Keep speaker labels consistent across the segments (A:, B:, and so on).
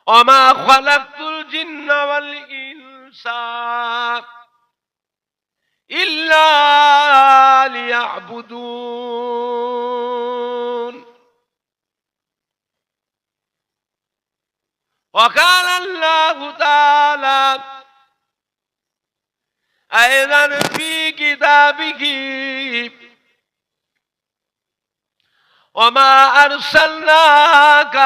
A: ওমা খালাকতুল জিন্না ওয়াল ইনসা ইল্লা লিয়াবুদুন। وقال الله تعالى أيضا في كتابه وما أرسلناك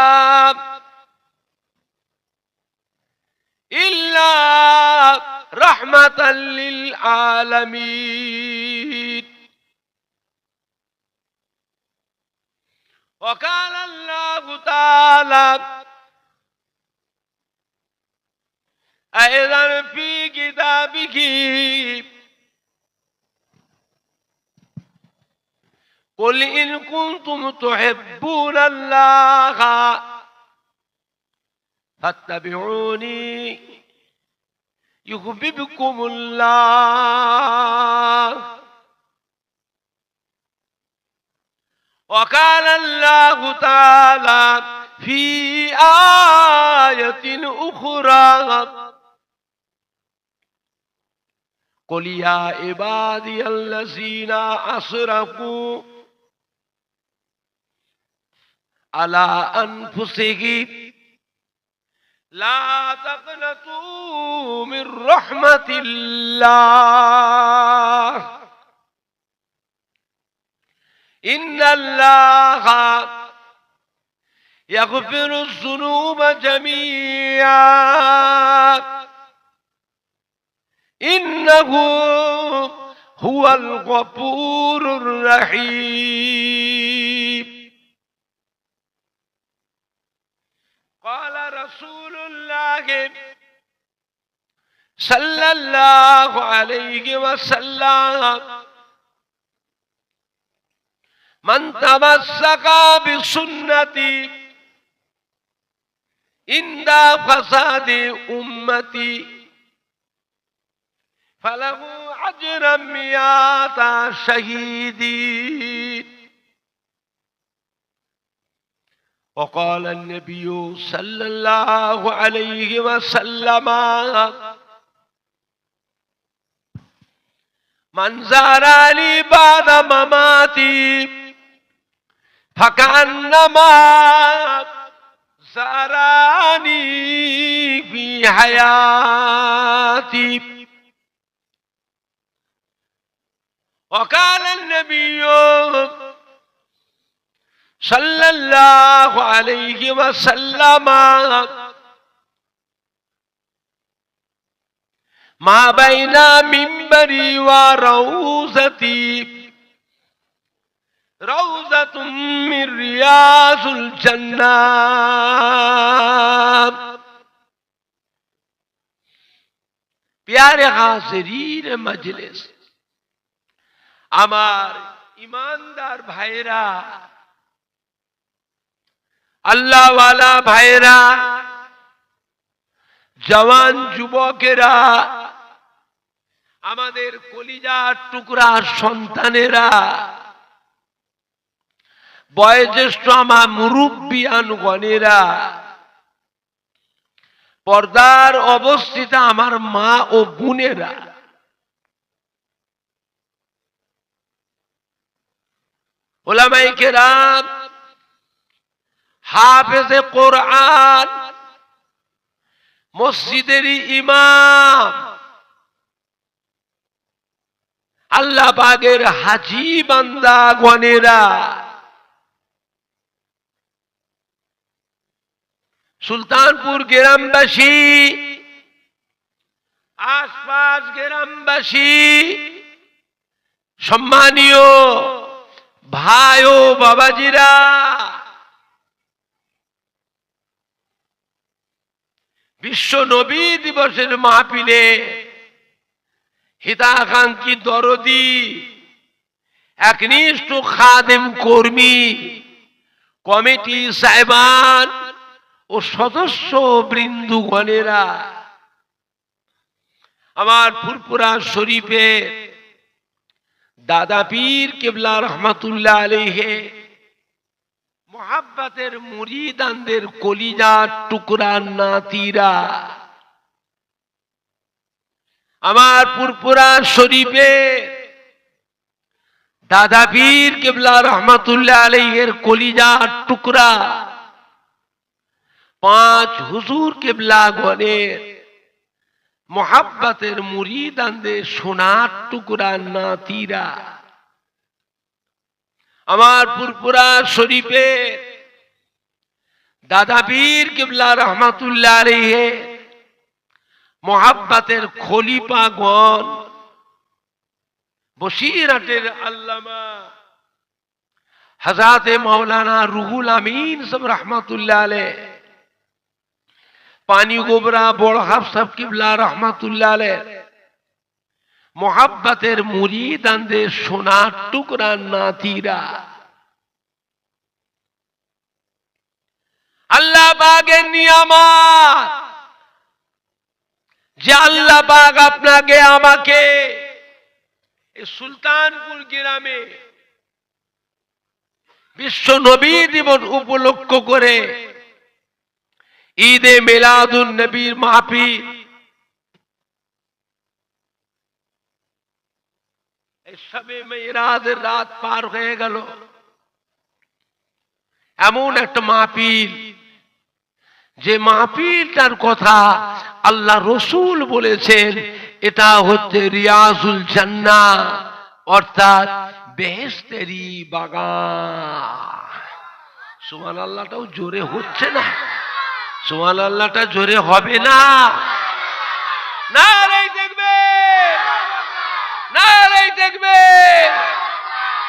A: إلا رحمة للعالمين. وقال الله تعالى أيضا في كتابه قل إن كنتم تحبون الله فاتبعوني يحببكم الله. وقال الله تعالى في آية أخرى قل يا عبادي الذين أسرفوا على أنفسهم لا تقنطوا من رحمة الله إن الله يغفر الذنوب جميعا إنه هو الغفور الرحيم. قال رسول الله صلى الله عليه وسلم من تمسك بسنتي عند فساد أمتي فله أجر 100 شهيد. وقال النبي صلى الله عليه وسلم من زارني بعد مماتي فكأنما زارني في حياتي. وقال النبي صلى الله عليه وسلم ما بين منبري وروضتي روضة من رياض الجنة. प्यारे हाज़रीन मजलिस, আমার ईमानदार भाईरा, আল্লাহ ওয়ালা ভাইরা, জওয়ান যুবকেরা, আমাদের কলিজার টুকরা সন্তানেরা, বয়োজ্যেষ্ঠ আমার মুরব্বিয়ানগণেরা, পর্দার অবস্থিত আমার মা ও বোনেরা, উলামায়ে কেরাম, হাফেজে কোরআন, মসজিদের ইমাম, আল্লাহ পাকের হাজী বান্দাগণেরা, সুলতানপুর গ্রামবাসী, আশপাশ গ্রামবাসী, সম্মানীয় ভাই ও বাবাজিরা, বিশ্ব নবী দিবসের মাহফিলে হিতাকাঙ্ক্ষী দরদি একনিষ্ঠ খাদেম কর্মী কমিটি সাহেবান ও সদস্য বৃন্দগণেরা, আমার ফুরফুরা শরীফে দাদা পীর কেবলা রহমাতুল্লাহ আলাইহি মোহাব্বতের মুরিদানদের কলিজার টুকরা নাতিরা আমার পুরপুরা শরীফে দাদা পীর কিবলা রহমাতুল্লাহ আলাইহির কলিজার টুকরা পাঁচ হুজুর কিবলা গণের মোহাব্বতের মুরিদানদের সোনার টুকরা নাতিরা আমার পুরপুরা শরীফে দাদা পীর কিবলা রহমাতুল্লাহ আলাইহি মোহাব্বতের খলিফাগণ বসিরহাটের আল্লামা হযরত মাওলানা রুহুল আমিন সাহেব রহমাতুল্লাহ আলাইহি পানি গোবরা বড় হাফসাব কিবলা রহমাতুল্লাহ আলাইহি মোহাব্বতের মুরিদানদের সোনার টুকরা নাতিরা আল্লাহ পাকের নিয়ামত যে আল্লাহ পাক আপনাকে আমাকে সুলতানপুর গ্রামে বিশ্ব নবী দিবস উপলক্ষ করে ঈদে মিলাদুন নবীর মাহফিল শবে মেরাজের রাত পার হয়ে গেল এমন একটা মাহফিল যে মাহফিলটার কথা আল্লাহ রসুল বলেছেন এটা হচ্ছে রিয়াজুল জান্নাহ অর্থাৎ বেহেশতেরই বাগান। সুবহানাল্লাহটাও জোরে হচ্ছে না, সুবহানাল্লাহটা জোরে হবে না। নারে দেখবে, নারে দেখবে।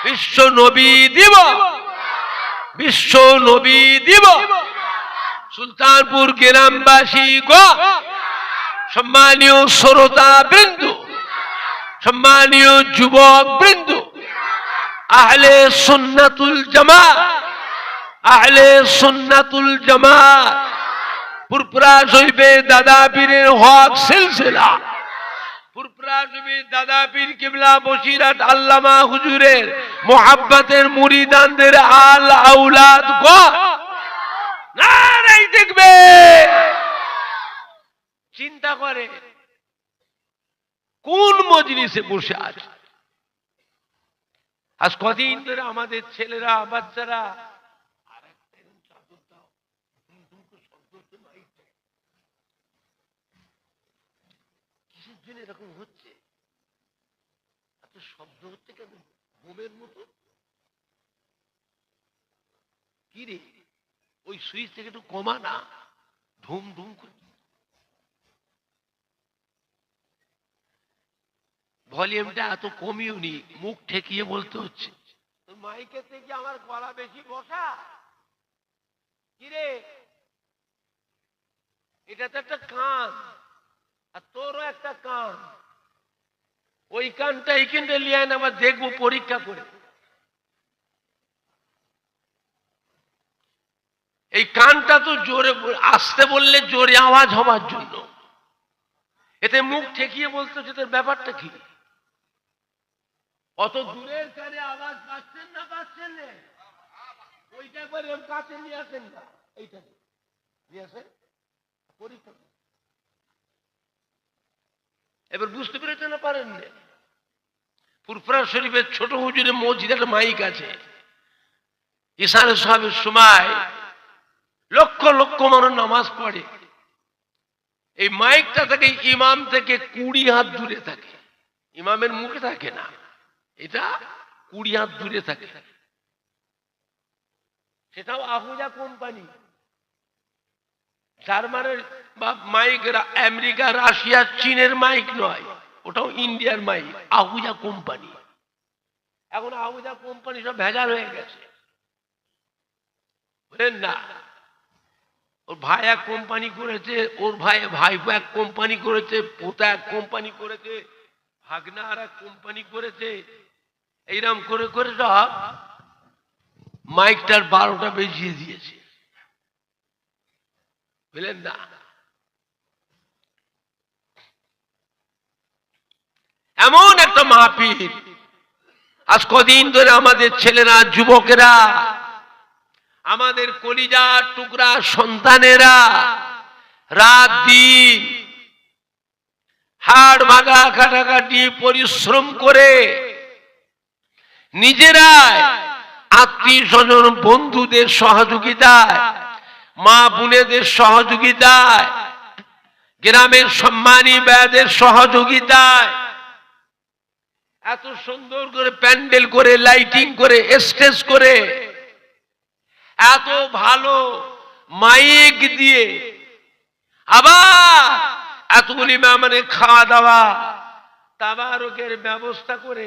A: বিশ্ব নবী দিবস, বিশ্ব নবী দিবস। সুলতানপুর গ্রামবাসী গো, সম্মানীয় শ্রোতা বৃন্দ, সম্মানীয় যুবক বৃন্দ, আহলে সুন্নাতুল জামাত, আহলে সুন্নাতুল জামাত পুরপুরা শরীফে দাদা পীরের হক সিলসিলা, পুরপুরা শরীফে দাদা পীর কিবলা বসিরহাট আল্লামা হুজুরের মোহাব্বতের মুরিদানদের আল আওলাদ গো, নারাই দেখবে। চিন্তা করে কোন মজলিসে বসে আছে। আজ কদিন ধরে আমাদের ছেলেরা বাচ্চারা কিসের জন্য এরকম হচ্ছে, এত শব্দ হচ্ছে কেন বোমের মতো? কি রে, ওই সুইচ থেকে একটু কমা না, ধুম ধুম করে। ভলিউমটা এত কমিও নি, মুখ ঠেকিয়ে বলতে হচ্ছে। মাইকের থেকে আমার গলা বেশি বসা। কিরে, এটা তো একটা কান, আর তোরও একটা কান। ওই কানটা এইখানটা লিয়ে আবার দেখবো পরীক্ষা করে। এই কানটা তো জোরে আসতে বললে জোরে আওয়াজ হবার জন্য, এতে মুখ ঠেকিয়ে বলতে হচ্ছে। তোর ব্যাপারটা কি? অত দূরের কানে আওয়াজ পাচ্ছেন না, পাচ্ছেন না? ওইটা একবার কাছে নিয়ে আসেন না, এইটা নিয়ে আসেন পরীক্ষা। এবার বুঝতে পেরেছেন না পারেন না? ফুরফুরা শরীফের ছোট হুজুরের মসজিদে একটা মাইক আছে। ইশারে সাহেবের সময় লক্ষ লক্ষ মানুষ নামাজ পড়ে। এই মাইকটা থেকে ইমাম থেকে 20 হাত দূরে থাকে, ইমামের মুখে থাকে না, এটা 20 হাত দূরে থাকে। সেটাও আহুজা কোম্পানি, জার্মানের বা মাইক আমেরিকা, রাশিয়া, চীনের মাইক নয়, ওটাও ইন্ডিয়ার মাইক, আহুজা কোম্পানি। এখন আহুজা কোম্পানি সব ভেজাল হয়ে গেছে, বুঝলেন না? ওর ভাই এক কোম্পানি করেছে, ওর ভাইপো এক কোম্পানি করেছে, পোতা এক কোম্পানি করেছে, ভাগনা আর এক কোম্পানি করেছে। এইরকম করে করে সব মাইকটার 12টা বেজিয়ে দিয়েছে, বুঝলেন না? এমন একটা মাহফিল আজ কদিন ধরে আমাদের ছেলেরা, যুবকেরা আমাদের কলিজার টুকরা সন্তানেরা রাত দিন হাড় ভাঙা কাটাকাটি পরিশ্রম করে নিজেরাই আত্মীয় স্বজন বন্ধুদের সহযোগিতায়, মা বোনেদের সহযোগিতায়, গ্রামের সম্মানী ব্যয়দের সহযোগিতায় এত সুন্দর করে প্যান্ডেল করে, লাইটিং করে, স্টেজ করে, এত ভালো মাইক দিয়ে, আবার এতগুলি মেহমানের খাওয়া দাওয়া তাবারকের ব্যবস্থা করে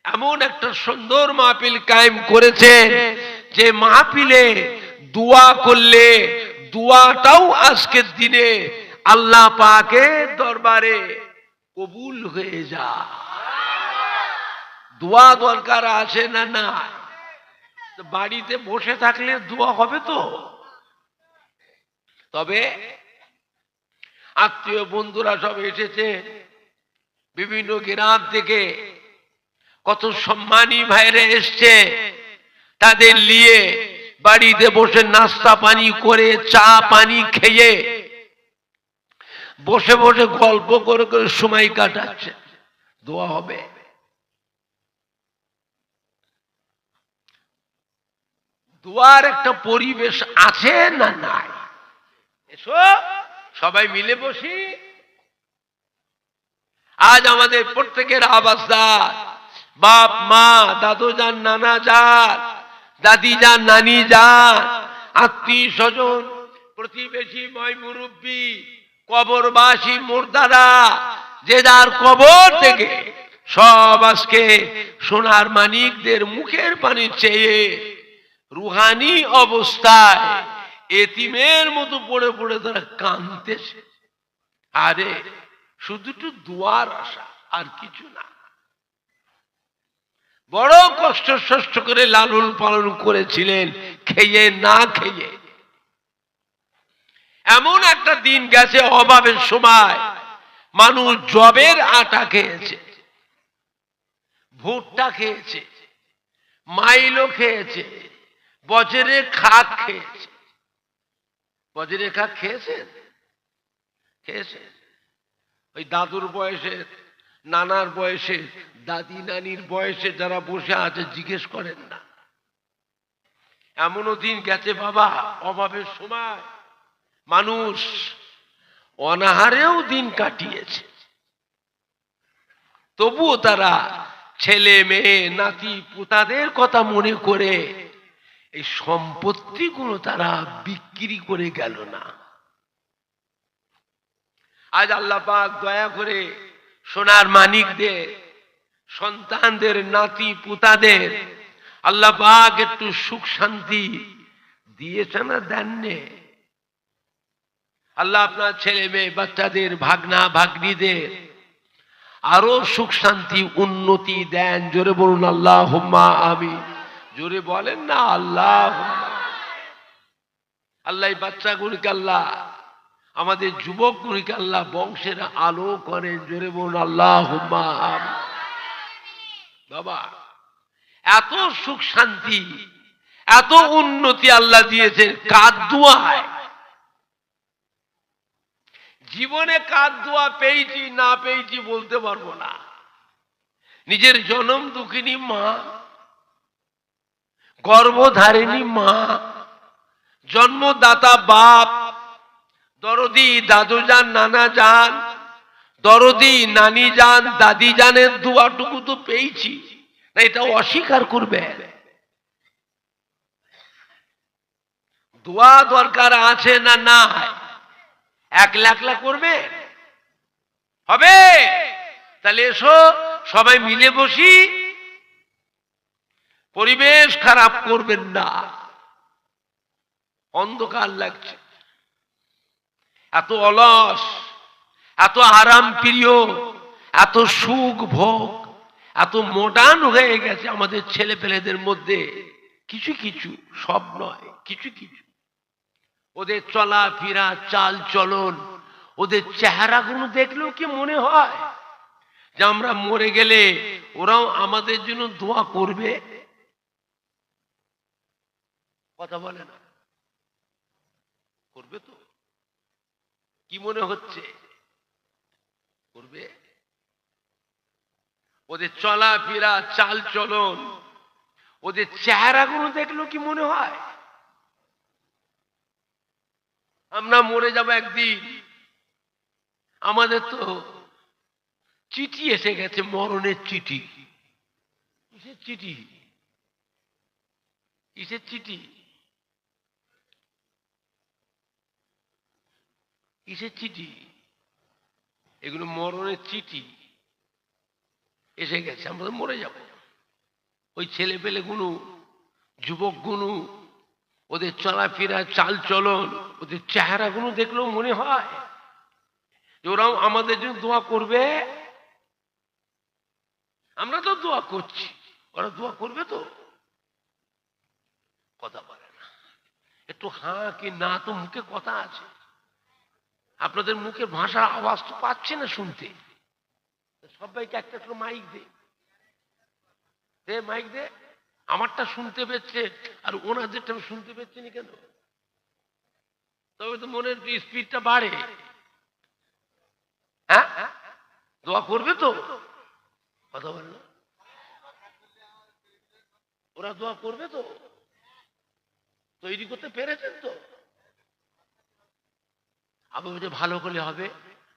A: এমন একটা সুন্দর মাহফিল কায়েম করেছেন যে মাহফিলে দোয়া করলে দোয়াটাও আজকের দিনে আল্লাহ পাকের দরবারে কবুল হয়ে যায়। দোয়া দরকার আছে না? না, বাড়িতে বসে থাকলে দোয়া হবে তো? তবে আত্মীয় বন্ধুরা সব এসেছে বিভিন্ন গ্রাম থেকে, কত সম্মানী ভাইরা এসছে, তাদের নিয়ে বাড়িতে বসে নাস্তা পানি করে, চা পানি খেয়ে বসে বসে গল্প করে করে সময় কাটাচ্ছে। দোয়া হবে। দোয়ার একটা পরিবেশ আছে না নাই? এসো সবাই মিলে বসি। আজ আমাদের প্রত্যেকের আবাসদার, বাপ মা, দাদু যান, নানা যান, দাদি যান, নানি যান, আত্মীয় স্বজন, প্রতিবেশী, ময় মুরব্বী, কবরবাসী, মুর্দারা, যে যার কবর থেকে সব আজকে সোনার মানিকদের মুখের পানি চেয়ে রুহানি অবস্থায় এতিমের মতো পড়ে পড়ে তারা কাঁদতেছে। আরে শুধু একটু দোয়ার আশা, আর কিছু না। বড় কষ্ট করে লালন পালন করেছিলেন, খেয়ে না খেয়ে। এমন একটা দিন গেছে অভাবের সময় মানুষ জবের আটা খেয়েছে, ভুট্টা খেয়েছে, মাইলো খেয়েছে, বজরের খাক খেয়েছে। বজরের খাক খেয়েছেন? খেয়েছেন? ওই দাদুর বয়সে, নানার বয়সে, দাদি নানির বয়সে যারা বসে আছে জিজ্ঞেস করেন না। এমনও দিন গেছে বাবা, অভাবের সময় মানুষ অনাহারেও দিন কাটিয়েছে, তবুও তারা ছেলে মেয়ে নাতি পোতাদের কথা মনে করে এই সম্পত্তিগুলো তারা বিক্রি করে গেল না। আজ আল্লাহ পাক দয়া করে সোনার মানিকদের সন্তানদের, নাতি পোতাদের আল্লাহ পাক একটু সুখ শান্তি দিয়েছে না দেননি? আল্লাহ আপনার ছেলে মেয়ে বাচ্চাদের, ভাগনা ভাগ্নিদের আরো সুখ শান্তি উন্নতি দেন। জোরে বলুন আল্লাহুম্মা আমিন। জোরে বলেন না আল্লাহুম্মা। আল্লাহ এই বাচ্চাগুলিকে, আল্লাহ আমাদের যুবকগুলিকে আল্লাহ বংশের আলো করেন। জোরে বলুন আল্লাহুম্মা আমিন। বাবা, এত সুখ শান্তি, এত উন্নতি আল্লাহ দিয়েছেন কার দোয়ায়? জীবনে কার দোয়া পেয়েছি না পেয়েছি বলতে পারবো না। নিজের জনম দুঃখিনী মা, গর্ভধারিণী মা, জন্মদাতা বাপ, দরদি দাদু যান, নানা যান, দরদি নানি যান, দাদি জানের দোয়াটুকু তো পেয়েছি না, এটা অস্বীকার করবে? দোয়া দরকার আছে না নাই? একলা একলা করবে হবে? তাহলে এসো সবাই মিলে বসি, পরিবেশ খারাপ করবেন না। অন্ধকার লাগছে, এত অলস, এত আরাম প্রিয়, এত সুখ ভোগ, এত মডার্ন হয়ে গেছে আমাদের ছেলে পেলেদের মধ্যে। কিছু কিছু, সব নয়, কিছু কিছু ওদের চলা ফিরা, চাল চলন, ওদের চেহারাগুলো দেখলেও কি মনে হয় যে আমরা মরে গেলে ওরাও আমাদের জন্য দোয়া করবে? কথা বলে না, করবে তো? কি মনে হচ্ছে করবে? ওদের চলাফেরা, চাল চলন, ওদের চেহারাগুলো দেখলো কি মনে হয় আমরা মরে যাব একদিন? আমাদের তো চিঠি এসে গেছে, মরণের চিঠি। কিসের চিঠি? কিসের চিঠি? কিসের চিঠি? এগুলো মরণের চিঠি এসে গেছে, আমরা তো মরে যাব। ওই ছেলে পেলে গুলো, যুবক গুলো, ওদের চলাফেরা, চাল চলন, ওদের চেহারাগুলো দেখলেও মনে হয় যে ওরাও আমাদের জন্য দোয়া করবে। আমরা তো দোয়া করছি, ওরা দোয়া করবে তো? কথা বলে না। একটু হ্যাঁ কি না তো মুখে কথা আছে। আপনাদের মুখের ভাষা আওয়াজ তো পাচ্ছে না শুনতে। সবাইকে একটা একটু মাইক দে, দে মাইক দে। আমারটা শুনতে পেচ্ছে আর ওনাদেরটা শুনতে পেচ্ছে না কেন? তবে তো মনের স্পিডটা বাড়ে। হ্যাঁ, দোয়া করবে তো? কথা বল না। ওরা দোয়া করবে তো? তৈরি করতে পেরেছেন তো? আবার বলছে ভালো করলে হবে।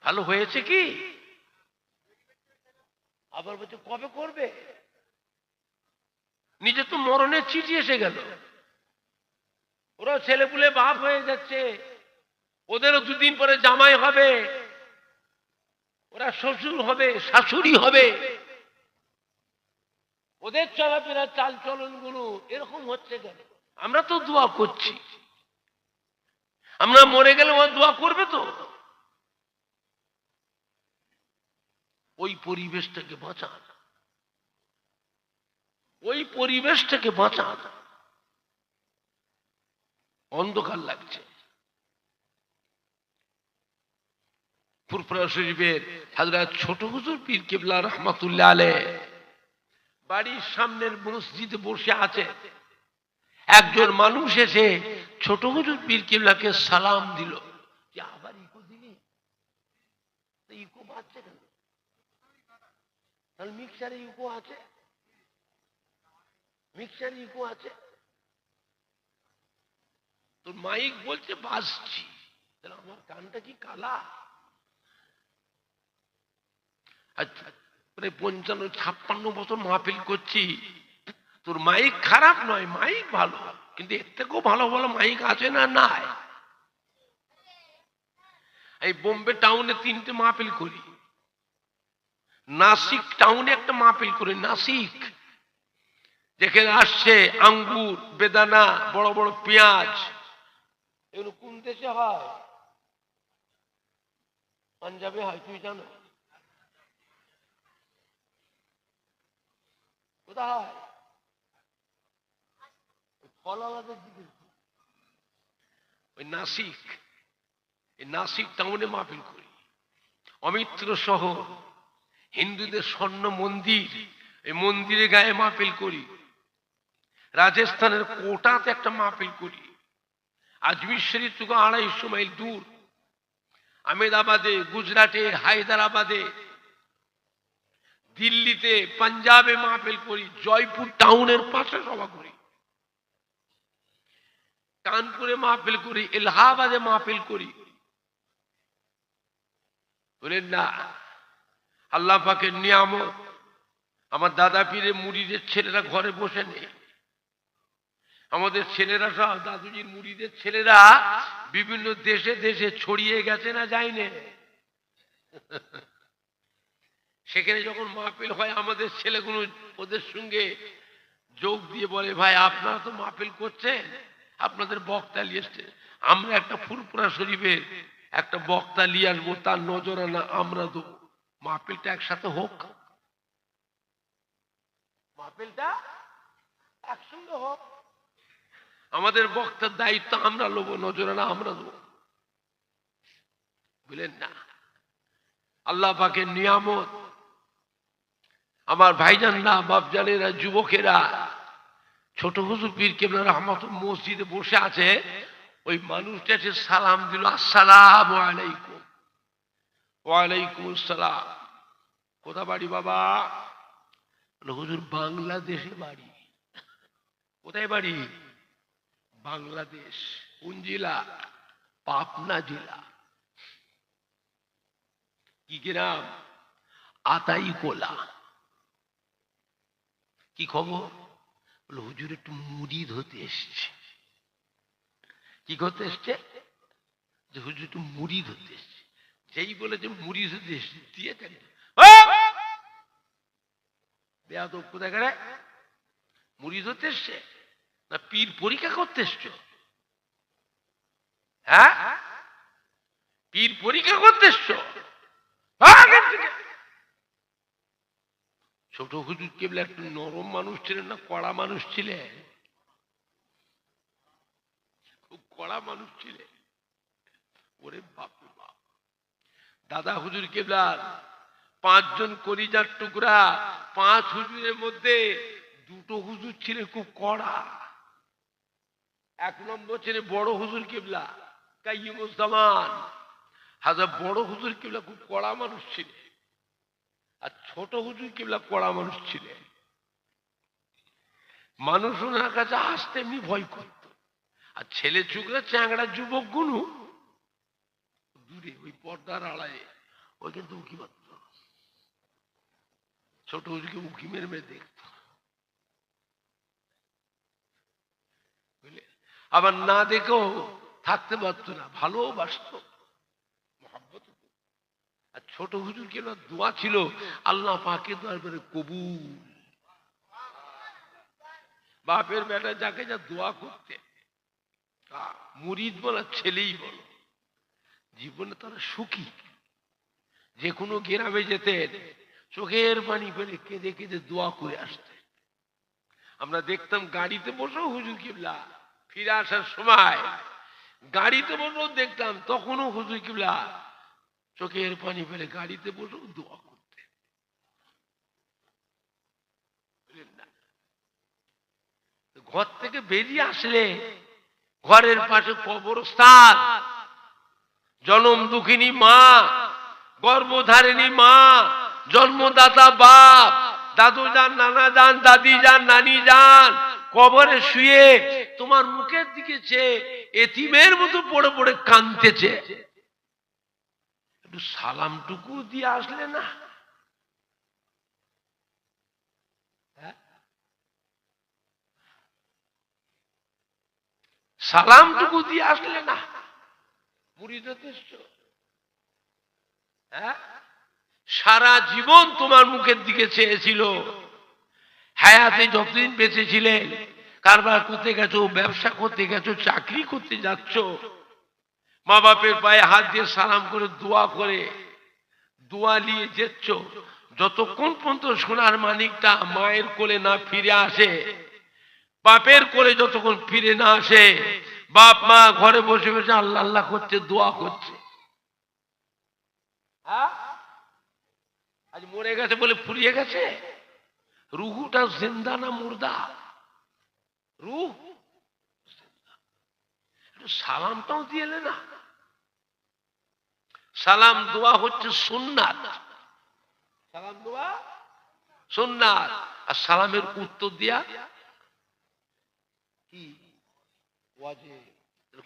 A: ভালো হয়েছে কি? আবার বলছে কবে করবে? নিজে তো মরণের চিঠি এসে গেল। ওরা ছেলেপুলে বাপ হয়ে যাচ্ছে, ওদেরও দুদিন পরে জামাই হবে, ওরা শ্বশুর হবে, শাশুড়ি হবে। ওদের চলাফেরা, চাল চলন গুলো এরকম হচ্ছে কেন? আমরা তো দোয়া করছি। আমরা মরে গেলে ও দোয়া করবে তো? ওই পরিবেশটাকে বাঁচান, ওই পরিবেশটাকে বাঁচান। অন্ধকার লাগছে। ফুরফুরা শরীফের হযরত ছোট হুজুর পীর কেবলা রহমাতুল্লাহ আলাইহ বাড়ির সামনের মসজিদে বসে আছে। একজন মানুষ এসে ছোট হুজুর পীর কেবলাকে সালাম দিল। যে আবার ইকো দিলি? ইকো বাজছে কেন? তাহলে মিক্সারে ইকো আছে, মিক্সারে ইকো আছে। তোর মাইক বলছে বাজছি, তাহলে আমার কানটা কি কালা? আচ্ছা, প্রায় 55-56 বছর মাহফিল করছি, তোর মাইক খারাপ নয়, মাইক ভালো, কিন্তু এর থেকেও ভালো ভালো মাইক আছে না? নাই। এই বোম্বে টাউনে 3টে মাহফিল করি, নাসিক টাউনে একটা মাহফিল করি, নাসিক, যেখানে আসছে আঙ্গুর, বেদানা, বড় বড় পেঁয়াজ। এগুলো কোন দেশে হয়? পাঞ্জাবে হয়, তুমি জানো? কোথায়? ফলাবাদের দিকে, ওই নাসিক। এই নাসিক টাউনে মাহফিল করি। অমিত্র শহর, হিন্দুদের স্বর্ণ মন্দির, এই মন্দিরে গায়ে মাহফিল করি। রাজস্থানের কোটাতে একটা মাহফিল করি। আজমির শরীফ থেকে 250 মাইল দূর। আহমেদাবাদে, গুজরাটে, হায়দ্রাবাদে, দিল্লিতে, পাঞ্জাবে মাহফিল করি। জয়পুর টাউনের পাশে সভা করি। কানপুরে মাহফিল করি, এলাহাবাদে মাহফিল করি। বলেন না, আল্লাহ পাকের নিয়ামত। আমার দাদা পীরের মুরিদের ছেলেরা ঘরে বসে নেই। আমাদের ছেলেরা সব দাদুজির মুরিদের ছেলেরা বিভিন্ন দেশে দেশে ছড়িয়ে গেছে না, যায়নি? সেখানে যখন মাহফিল হয় আমাদের ছেলেগুলো ওদের সঙ্গে যোগ দিয়ে বলে, ভাই আপনারা তো মাহফিল করছেন, আপনাদের বক্তা নিয়ে এসছে, আমরা একটা ফুরফুরা শরীফের একটা বক্তা নিয়ে আসবো, তার নজরানা আমরা দেবো। মাহফিলটা একসাথে হোক, মাহফিলটা একসঙ্গে হোক। আমাদের বক্তার দায়িত্ব আমরা নেব, নজরানা আমরা দেবো। বুঝলেন না? আল্লাহ পাকের নিয়ামত। আমার ভাইজানরা, বাপজানেরা, যুবকেরা, ছোট হুজুর পীর কেবলা রহমত মসজিদে বসে আছে, ওই মানুষটা এসে সালাম দিল, আসসালামু আলাইকুম। ওয়ালাইকুম আসসালাম। কোথা বাড়ি বাবা? হুজুর বাংলাদেশে বাড়ি। কোথায় বাড়ি? বাংলাদেশ। কোন জেলা? পাবনা জেলা। কি গ্রাম? আতাইকোলা। কি খবর? হুজুর একটু মুরিদ হতে এসছে। কি করতে এসছে? যে হুজুর একটু মুরিদ হতে এসছে। যেই বলে যে মুরিদ হতে এসছে দিয়ে দেন। বেয়াদব কোথায় গেলে? মুরিদ হতে এসছে না পীর পরীক্ষা করতে এসছো? হ্যাঁ, পীর পরীক্ষা করতে এসছো? ছোট হুজুর কেবল একটু নরম মানুষ ছিলেন না কড়া মানুষ ছিলেন? খুব কড়া মানুষ ছিলেন। ওরে বাপ রে বাপ। দাদা হুজুর কেবলার 5 জন কলিজার টুকরা, 5 হুজুরের মধ্যে 2টো হুজুর ছিলেন খুব কড়া। 1 নম্বর ছিলেন বড় হুজুর কেবলা কাইয়ুমুজ্জামান। হাজার বড় হুজুর কেবলা খুব কড়া মানুষ ছিলেন, আর ছোট হুজুর কেবলা কড়া মানুষ ছিলেন। মানুষ ওনার কাছে আসতে এমনি ভয় করত। আর ছেলে চুকরা চ্যাংড়া যুবক গুলো দূরে ওই পর্দার আড়ায় ওই কিন্তু উকি মারত। ছোট হুজুরকে উকি মেরে মেরে দেখত। বুঝলে? আবার না দেখেও থাকতে পারত না, ভালোবাসত, মহব্বত। আর ছোট হুজুর কেন দোয়া ছিল আল্লাহ পাকের দরবারে কবুল। বাপের বেটা যাকে যা দোয়া করতে, মুরিদ বলা ছেলেই বলো, জীবনে তারা সুখী। যে কোনো গ্রামে যেতেন চোখের পানি ফেলে কেঁদে কেঁদে দোয়া করে আসতেন। আমরা দেখতাম গাড়িতে বসেও হুজুর কিবলা ফিরে আসার সময় গাড়িতে বসেও দেখতাম, তখনও হুজুর কিবলা চোখের পানি ফেলে গাড়িতে বসেও দোয়া করতেন। ঘর থেকে বেরিয়ে আসলে ঘরের পাশে কবরস্থান, জনম দুঃখিনী মা, গর্ভধারিণী মা, জন্মদাতা বাপ, দাদু যান, নানা যান, দাদি যান, নানি যান কবরে শুয়ে তোমার মুখের দিকে চেয়ে এতিমের মতো পড়ে পড়ে কাঁদতেছে। একটু সালামটুকু দিয়ে আসলে না? সালামটুকু দিয়ে আসলে না? মুরিদ হতে এসছো? হ্যাঁ, সারা জীবন তোমার মুখের দিকে চেয়েছিল। হায়াতে যতদিন বেঁচে ছিলেন কারবার করতে গেছো, ব্যবসা করতে গেছো, চাকরি করতে যাচ্ছ, মা বাপের পায়ে হাত দিয়ে সালাম করে দোয়া নিয়ে যেচ্ছ। যতক্ষণ পর্যন্ত সোনার মানিকটা মায়ের কোলে না ফিরে আসে, বাপের কোলে যতক্ষণ ফিরে না আসে, বাপ মা ঘরে বসে বসে আল্লাহ আল্লাহ করছে, দোয়া করছে। আজ মরে গেছে বলে ফুরিয়ে গেছে? রুহুটা জিন্দা না মুর্দা? রুহ সালামটাও দিয়ে এলে না। সালাম দোয়া হচ্ছে সুন্নাত। সালাম দোয়া সুন্নাত, আর সালামের উত্তর দিয়া কি ওয়াজিব।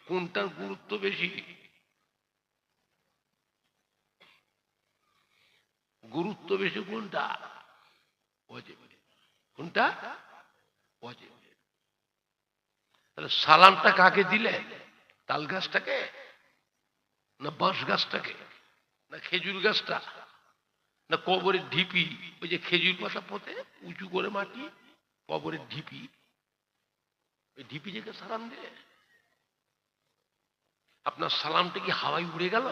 A: কোনটার গুরুত্ব বেশি? গুরুত্ব বেশি কোনটা? ওয়াজিব। কোনটা? ওয়াজিব। তাহলে সালামটা কাকে দিলে? তাল গাছটাকে না বাঁশ গাছটাকে না খেজুর গাছটা না কবরের ঢিপি? ওই যে খেজুর পাতা পোতে উঁচু করে মাটি, কবরের ঢিপি, ওই ঢিপি থেকে সালাম দিলে আপনার সালামটা কি হাওয়ায় উড়ে গেল?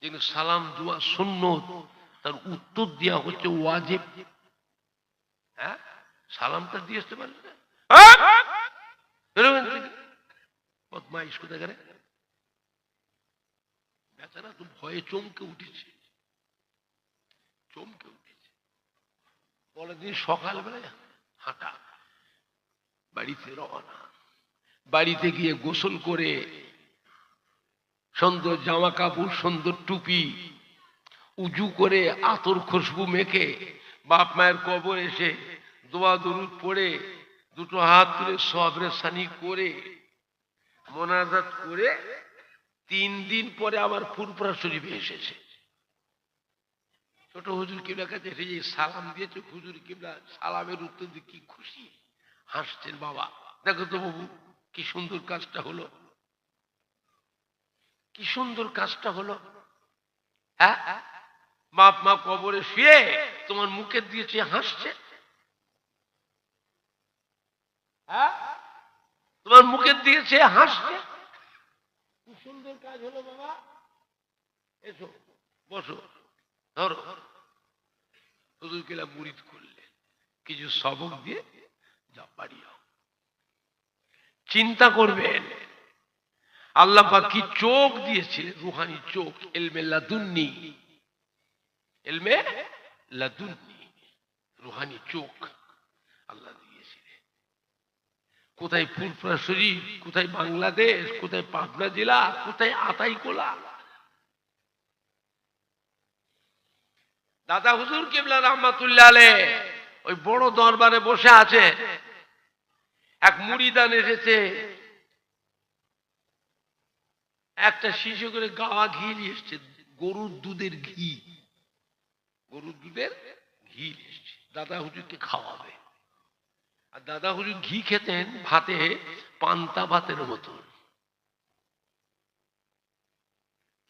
A: কিন্তু সালাম দোয়া সুন্নত, তার উত্তর দেওয়া হচ্ছে ওয়াজিব। হ্যাঁ, সালামটা দিয়ে আসতে পারলে না? বদমাইশ কোথায় গেলে? বেচারা তো ভয়ে চমকে উঠেছে, চমকে উঠেছে। পরের দিন সকালবেলায় হাঁটা, বাড়িতে রওনা। বাড়িতে গিয়ে গোসল করে সুন্দর জামা কাপড়, সুন্দর টুপি, উজু করে আতর খুশবু মেখে বাপ মায়ের কবর এসে দোয়া দরুদ পড়ে দুটো হাত তুলে সবরে সানি করে মোনাজাত করে 3 দিন পরে আবার ফুরফুরা শরীফে এসেছে। ছোট হুজুর কিবলার কাছে এসে যে সালাম দিয়েছে, হুজুর কিবলা সালামের উত্তর দিয়ে কি খুশি, হাসছেন। বাবা দেখো তো বাবু, কি সুন্দর কাজটা হলো, কি সুন্দর কাজটা হলো। হ্যাঁ, বাপ মা কবরে শুয়ে তোমার মুখে দিয়েছে হাসছে। হ্যাঁ, তোমার মুখে দিয়েছে হাসছে। কি সুন্দর কাজ হলো বাবা। এসো বসো, ধরো। হুজুর কেলা মুরিদ করলে কিছু সবক দিয়ে যা বাড়ি যাও। চিন্তা করবেন আল্লাহ পাক কি চোখ দিয়েছিলেন, রুহানি চোখ, ইলমে লাদুন্নি, ইলমে লাদুন্নি, রুহানি চোখ আল্লাহ দিয়েছিলেন। কোথায় ফুরফুরা শরীফ, কোথায় বাংলাদেশ, কোথায় পাবনা জেলা, কোথায় আতাইকোলা। দাদা হুজুর কিবলা রহমাতুল্লাহ আলাইহ ওই বড় দরবারে বসে আছে। এক মুরিদান এসেছে, একটা শিশু করে গাওয়া ঘি নিয়ে এসছে, গরুর দুধের ঘি, গরুর দুধের ঘি এসছে, দাদা হুজুরকে খাওয়াবে। আর দাদা হুজুর ঘি খেতেন ভাতে, পান্তা ভাতের মতো।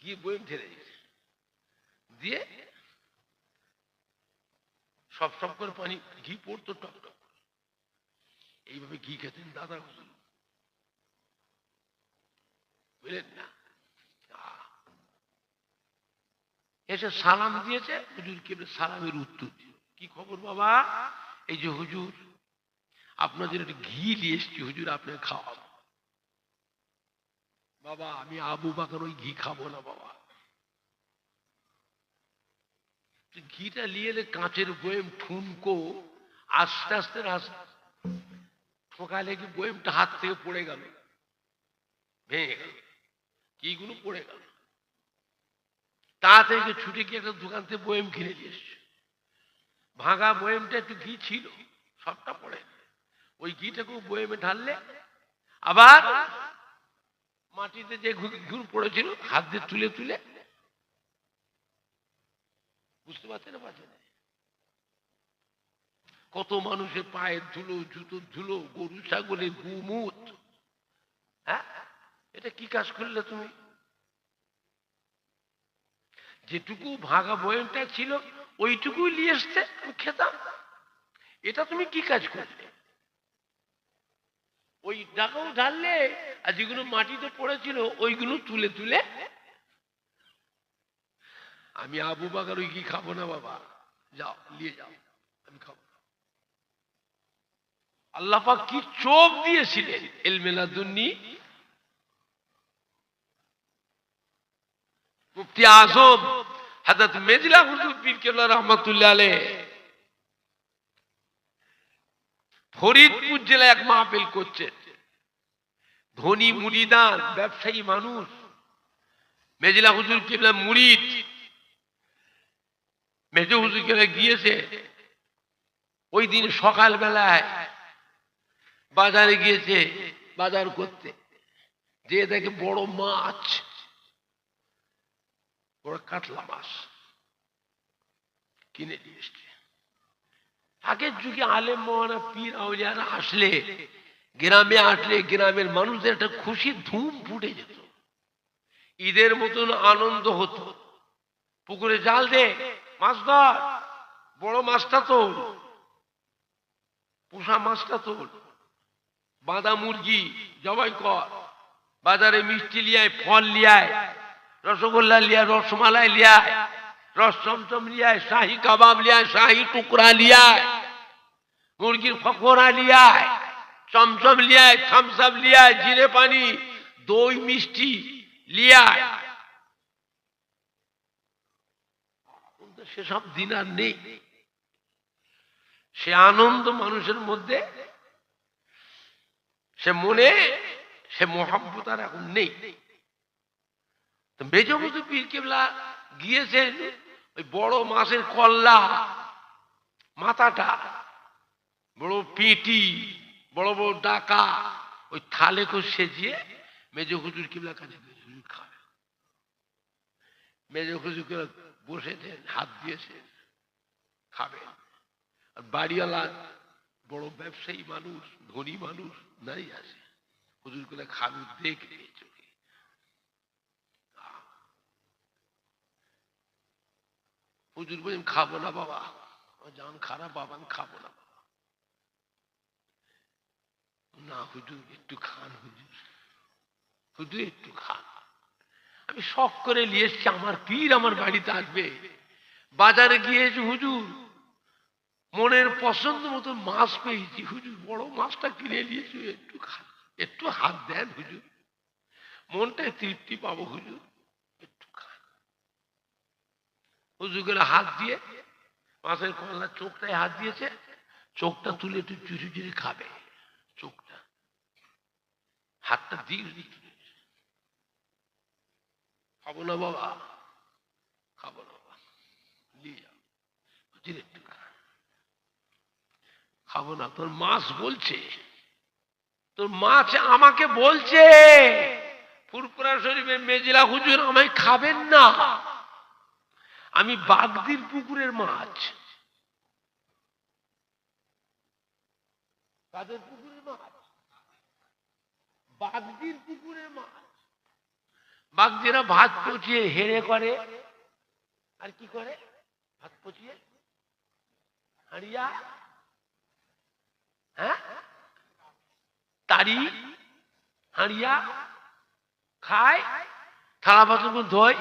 A: ঘি বইম ঢেলে দিয়ে সব সব করে পানি, ঘি পড়তো টক টক, এইভাবে ঘি খেতেন দাদা হুজুর, বুঝলেন না। এসে সালাম দিয়েছে, হুজুর কে সালামের উত্তর দিল, কি খবর বাবা, এই যে হুজুর আপনাদের একটা ঘি নিয়ে এসছি, হুজুর আপনাকে খাওয়াবো। বাবা আমি আবু বাকর ওই ঘি খাবো না বাবা। ঘিটা নিয়ে এলে কাঁচের বয়েম, ঠুনকো, আস্তে আস্তে ঠোকা লেগে বয়েমটা হাত থেকে পড়ে গেল, ভেঙে গেল, কি গুলো পড়ে গেল। তা থেকে ছুটে গিয়ে একটা দোকান থেকে বয়েম কিনে নিয়ে এসছে। ভাঙা বয়েমটা একটু ঘি ছিল, সবটা পড়ে, ওই ঘিটাকে বয়েমে ঢাললে আবার মাটিতে যে ঘুর পড়েছিল হাত দিয়ে তুলে তুলে, বুঝতে পারছেন না পারছেন? কত মানুষের পায়ের ধুলো, জুতোর ধুলো, গরু ছাগলের গুমুত। হ্যাঁ, এটা কি কাজ করলে তুমি? যেটুকু ভাঙা বয়মটা ছিল ওইটুকুই নিয়ে এসছে, আমি খেতাম। এটা তুমি কি কাজ করলে? ওই টাকাও ঢাললে, আর যেগুলো মাটিতে পড়েছিল ওইগুলো তুলে তুলে। আমি আবু বাকর ওই কি খাবো না বাবা, যাও নিয়ে যাও, আমি খাবো না। আল্লাহ পাক কি চোখ দিয়েছিলেন, ইলমে লাদুন্নি। মুফতি আজম হযরত মেজলা হুজুর পীর কেবলা রহমাতুল্লাহ আলাইহ ফরিদপুর জেলায় এক মাহফিল করছেন। ধনী মুরিদান, ব্যবসায়ী মানুষ, মেজলা হুজুর কেবলা মুরিদ। মেজো হুজুর কেবলা গিয়েছে ওই দিন সকাল বেলায় বাজারে গিয়েছে বাজার করতে, যে দেখে বড় মাছ, বড় কাতলা মাছ কিনে নিয়ে এসছে। আগের যুগে আলেম মওলানা পীর আউলিয়ারা আসলে, গ্রামে আসলে গ্রামের মানুষদের একটা খুশি ধুম ফুটে যেত, ঈদের মতন আনন্দ হতো। পুকুরে জাল দে, মাছ ধর, বড় মাছটা তোল, পোষা মাছটা তোল, বাঁধা মুরগি জবাই কর, বাজারে মিষ্টি লিয়ায়, ফল লিয়ায়, রসগোল্লা লিয়ায়, রসমালাই লিয়ায়, রস চমচম লিয়ায়, শাহী কাবাব লিয়ায়, শাহী টুকরা লিয়ায়, মুরগির ফকরা লিয়ায়, চমচম লিয়ায়, থামস আপ লিয়ায়, জিরে পানি, দই মিষ্টি লিয়ায়। সেসব দিন আর নেই। সে আনন্দ মানুষের মধ্যে সে মনে সে মোহাম্মত আর এখন নেই। তো মেজ হুজুর পীর কেবলা গিয়েছেন ওই বড় মাছের কল্লা মাথাটা, বড় পেটি, বড় বড় ডাকা ওই থালে করে সেজিয়ে মেজ হুজুর কেবলা কাছে হুজুর খাবে। মেজ হুজুর কেবলা বসেছেন, হাত দিয়েছেন, খাবে। আর বাড়িওয়ালা বড় ব্যবসায়ী মানুষ, ধনী মানুষ দাঁড়িয়ে আছে, হুজুর কেবলা খাবে দেখে চোখে। হুজুর বলছেন খাবো না বাবা, জান খারাপ বাবা, আমি খাবো না বাবা। না হুজুর একটু খান, হুজুর হুজুর একটু খান। আমি শখ করে নিয়ে এসছি, আমার পীর আমার বাড়িতে আসবে। বাজারে গিয়েছি হুজুর, মনের পছন্দ মতো মাছ পেয়েছি হুজুর, বড় মাছটা কিনে নিয়েছি, একটু খান, একটু হাত দেন হুজুর, মনটায় তৃপ্তি পাবো হুজুর, একটু খান। হুজুর করে হাত দিয়ে মাছের কল্লা চোখটায় হাত দিয়েছে, চোখটা তুলে একটু চুরি চুরি খাবে, চোখটা হাতটা দিয়ে খাবো না বাবা, খাবো না বাবা, নিয়ে যাও হুজুর একটু খান। খাবো না, তোর মাছ বলছে, তোর মাছ আমাকে বলছে ফুরফুরা শরীফের মেজিলা হুজুর আমায় খাবেন না, আমি বাগদির পুকুরের মাছ। কাদের পুকুরের মাছ? বাগদির পুকুরের মাছ। বাগদিরা ভাত পচিয়ে হেড়ে করে, আর কি করে? ভাত পচিয়ে হাড়িয়া, হ্যাঁ, তারি হাড়িয়া খায়, থালা বাসন ধোয়,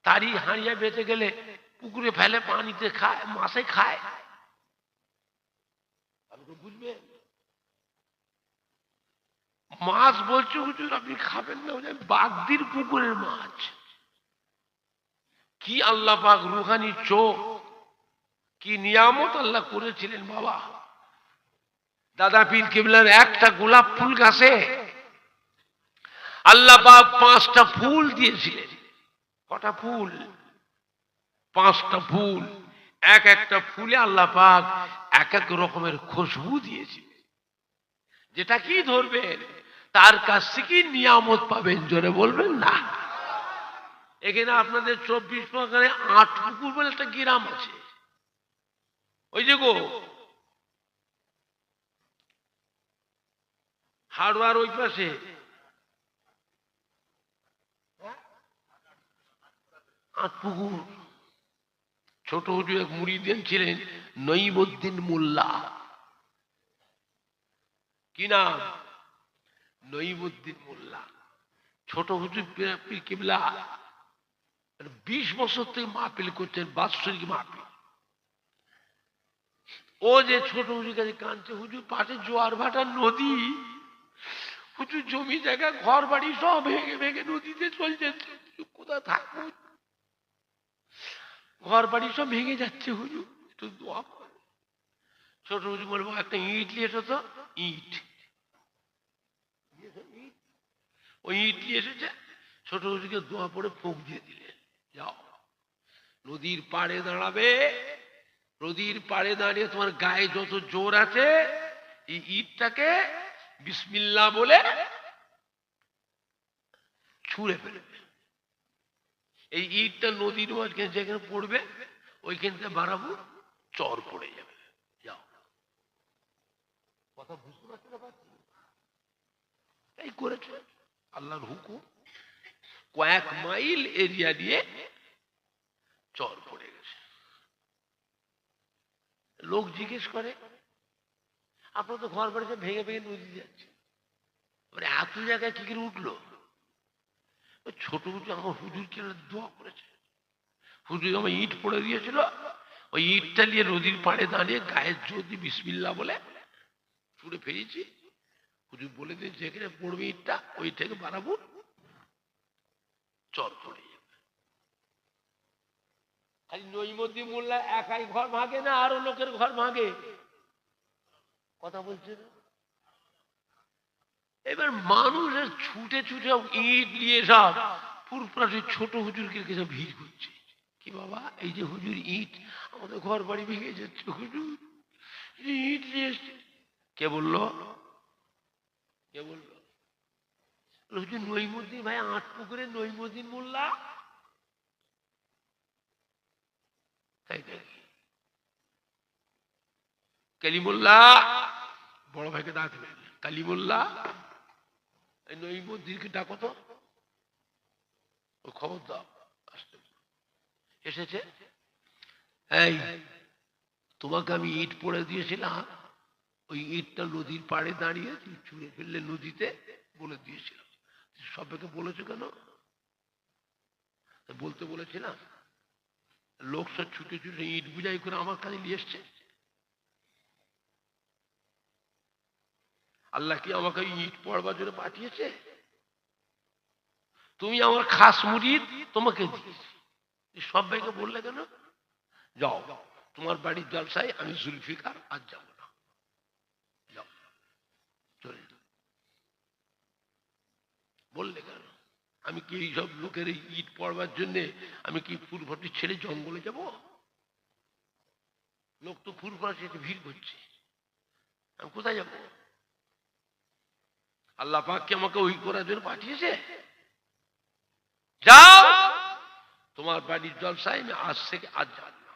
A: তারি হাড়িয়া বেঁচে গেলে পুকুরে ফেলে, পানিতে খায়, মাছে খায়। বুঝবেন, মাছ বলছে হুজুর আপনি খাবেন না, বাগদির পুকুরের মাছ। কি আল্লাহ পাক রুহানি চোখ, কি নিয়ামত আল্লাহ করেছিলেন বাবা। দাদা পীর কেবলার একটা গোলাপ ফুল গাছে আল্লাহ পাক 5টা ফুল দিয়েছিলেন। কটা ফুল? 5টা ফুল। এক একটা ফুলে আল্লাহ পাক এক এক রকমের খুশবু দিয়েছিলেন। যেটা কি ধরবেন তার কাছ থেকে নিয়ামত পাবেন, জোরে বলবেন না। এখানে আপনাদের 24 পরগনায় 8 পুকুর বলে একটা গ্রাম আছে, ওই যে গো হাড়োয়ার ওই পাশে, আটপুকুর। ছোট হুজুর এক মুরিদিন ছিলেন নঈমুদ্দিন মোল্লা। কি নাম? নঈমুদ্দিন মোল্লা। ছোট হুজুর পীর কেবলা 20 বছর থেকে মাহফিল করছেন, বাৎসরিক মাহফিল। ও যে ছোট হুজুর কাছে কাঁদছে, হুজুর পাশে জোয়ার ভাটার নদী, হুজুর জমি জায়গা ঘর বাড়ি সব ভেঙে ভেঙে নদীতে চলছে, কোথায় থাকবো, ঘর বাড়ি সব ভেঙে যাচ্ছে হুজুর, একটু দোয়া করে। ছোট হুজুর বলবো একটা ইট নিয়ে এসো তো, ইট। ওই ইট নিয়ে এসেছে, ছোট হুজুরকে দোয়া পড়ে ফুঁক দিয়ে দিলেন, যাও নদীর পাড়ে দাঁড়াবে, নদীর পাড়ে দাঁড়িয়ে তোমার গায়ে যত জোর আছে এই ইটটাকে বিসমিল্লাহ বলে ছুঁড়ে ফেলবে। এই ইটটা নদীর মাঝখানে যেখানে পড়বে ওইখান থেকে বাড়াবো, চর পড়ে যাবে, যাও। কথা বুঝতে পারছি না? এই করেছে আল্লাহর হুকুম, কয়েক মাইল এরিয়া দিয়ে চর পড়ে গেছে। লোক জিজ্ঞেস করে আপনার তো ঘর বাড়িতে ভেঙে ভেঙে নদী যাচ্ছে, এত জায়গায় কি করে উঠলো? ছোট হুজুর আমার হুজুরকে দোয়া করেছে, হুজুর আমার ইট পড়ে দিয়েছিল, ওই ইটটা নিয়ে নদীর পাড়ে দাঁড়িয়ে গায়ের যদি বিসমিল্লাহ বলে ছুঁড়ে ফেলেছি, হুজুর বলে দিয়ে যেখানে পড়বে ইটটা ওই থেকে বাড়াবো, চর পড়ে যাবে। খালি নঈমুদ্দিন মোল্লা একাই ঘর ভাঙে না, আরো লোকের ঘর ভাঙে। কথা বলছে না? এবার মানুষের ছুটে ছুটে ইট নিয়ে সব পুরপ্রাচীর ছোট হুজুরকে সব ভিড় করছে। কি বাবা, এই যে হুজুর ইট আমাদের ঘর বাড়ি ভেঙে যাচ্ছে, হুজুর ইট নিয়ে এসছে। কে বললো? কে বললো? হুজুর নইমুদ্দিন ভাই, ৮ পুকুরে নইমুদ্দিন মোল্লা। তাই নাকি? কালিমুল্লাহ বড় ভাইকে ডাকবে, কালিমুল্লাহ এই নইমুদ্দিনকে ডাকো তো, ও খবর দাও। আসতে এসেছে। এই, তোমাকে আমি ইট পড়ে দিয়েছিলাম, ওই ইটটা নদীর পাড়ে দাঁড়িয়ে তুমি ছুঁড়ে ফেললে নদীতে, বলে দিয়েছিলাম। সবাইকে বলেছো কেন? বলতে বলেছিলাম। লোক সব ছুটে ছুটে ইট বুঝাই করে আমার কাছে নিয়ে এসছে। আল্লাহ কি আমাকে ইট পড়বার জন্য পাঠিয়েছে? তুমি আমার খাস মুরিদ, তোমাকে দিয়েছি। সবাইকে বললে কেন? যাও, তোমার বাড়ির জলসায় আমি জুলফিকার আজ যাব না, যাও চলে যাও। বললে কেন? আমি কি এই সব লোকের ইট পড়বার জন্যে আমি কি ফুলফটি ছেড়ে জঙ্গলে যাব? লোক তো ফুলফটি ভিড় করছে, আমি কোথায় যাব? আল্লাহ পাক কি আমাকে ওই করার জন্য পাঠিয়েছে? যাও, তোমার বাড়ির জলসায় আমি আজ থেকে আজ যাব না।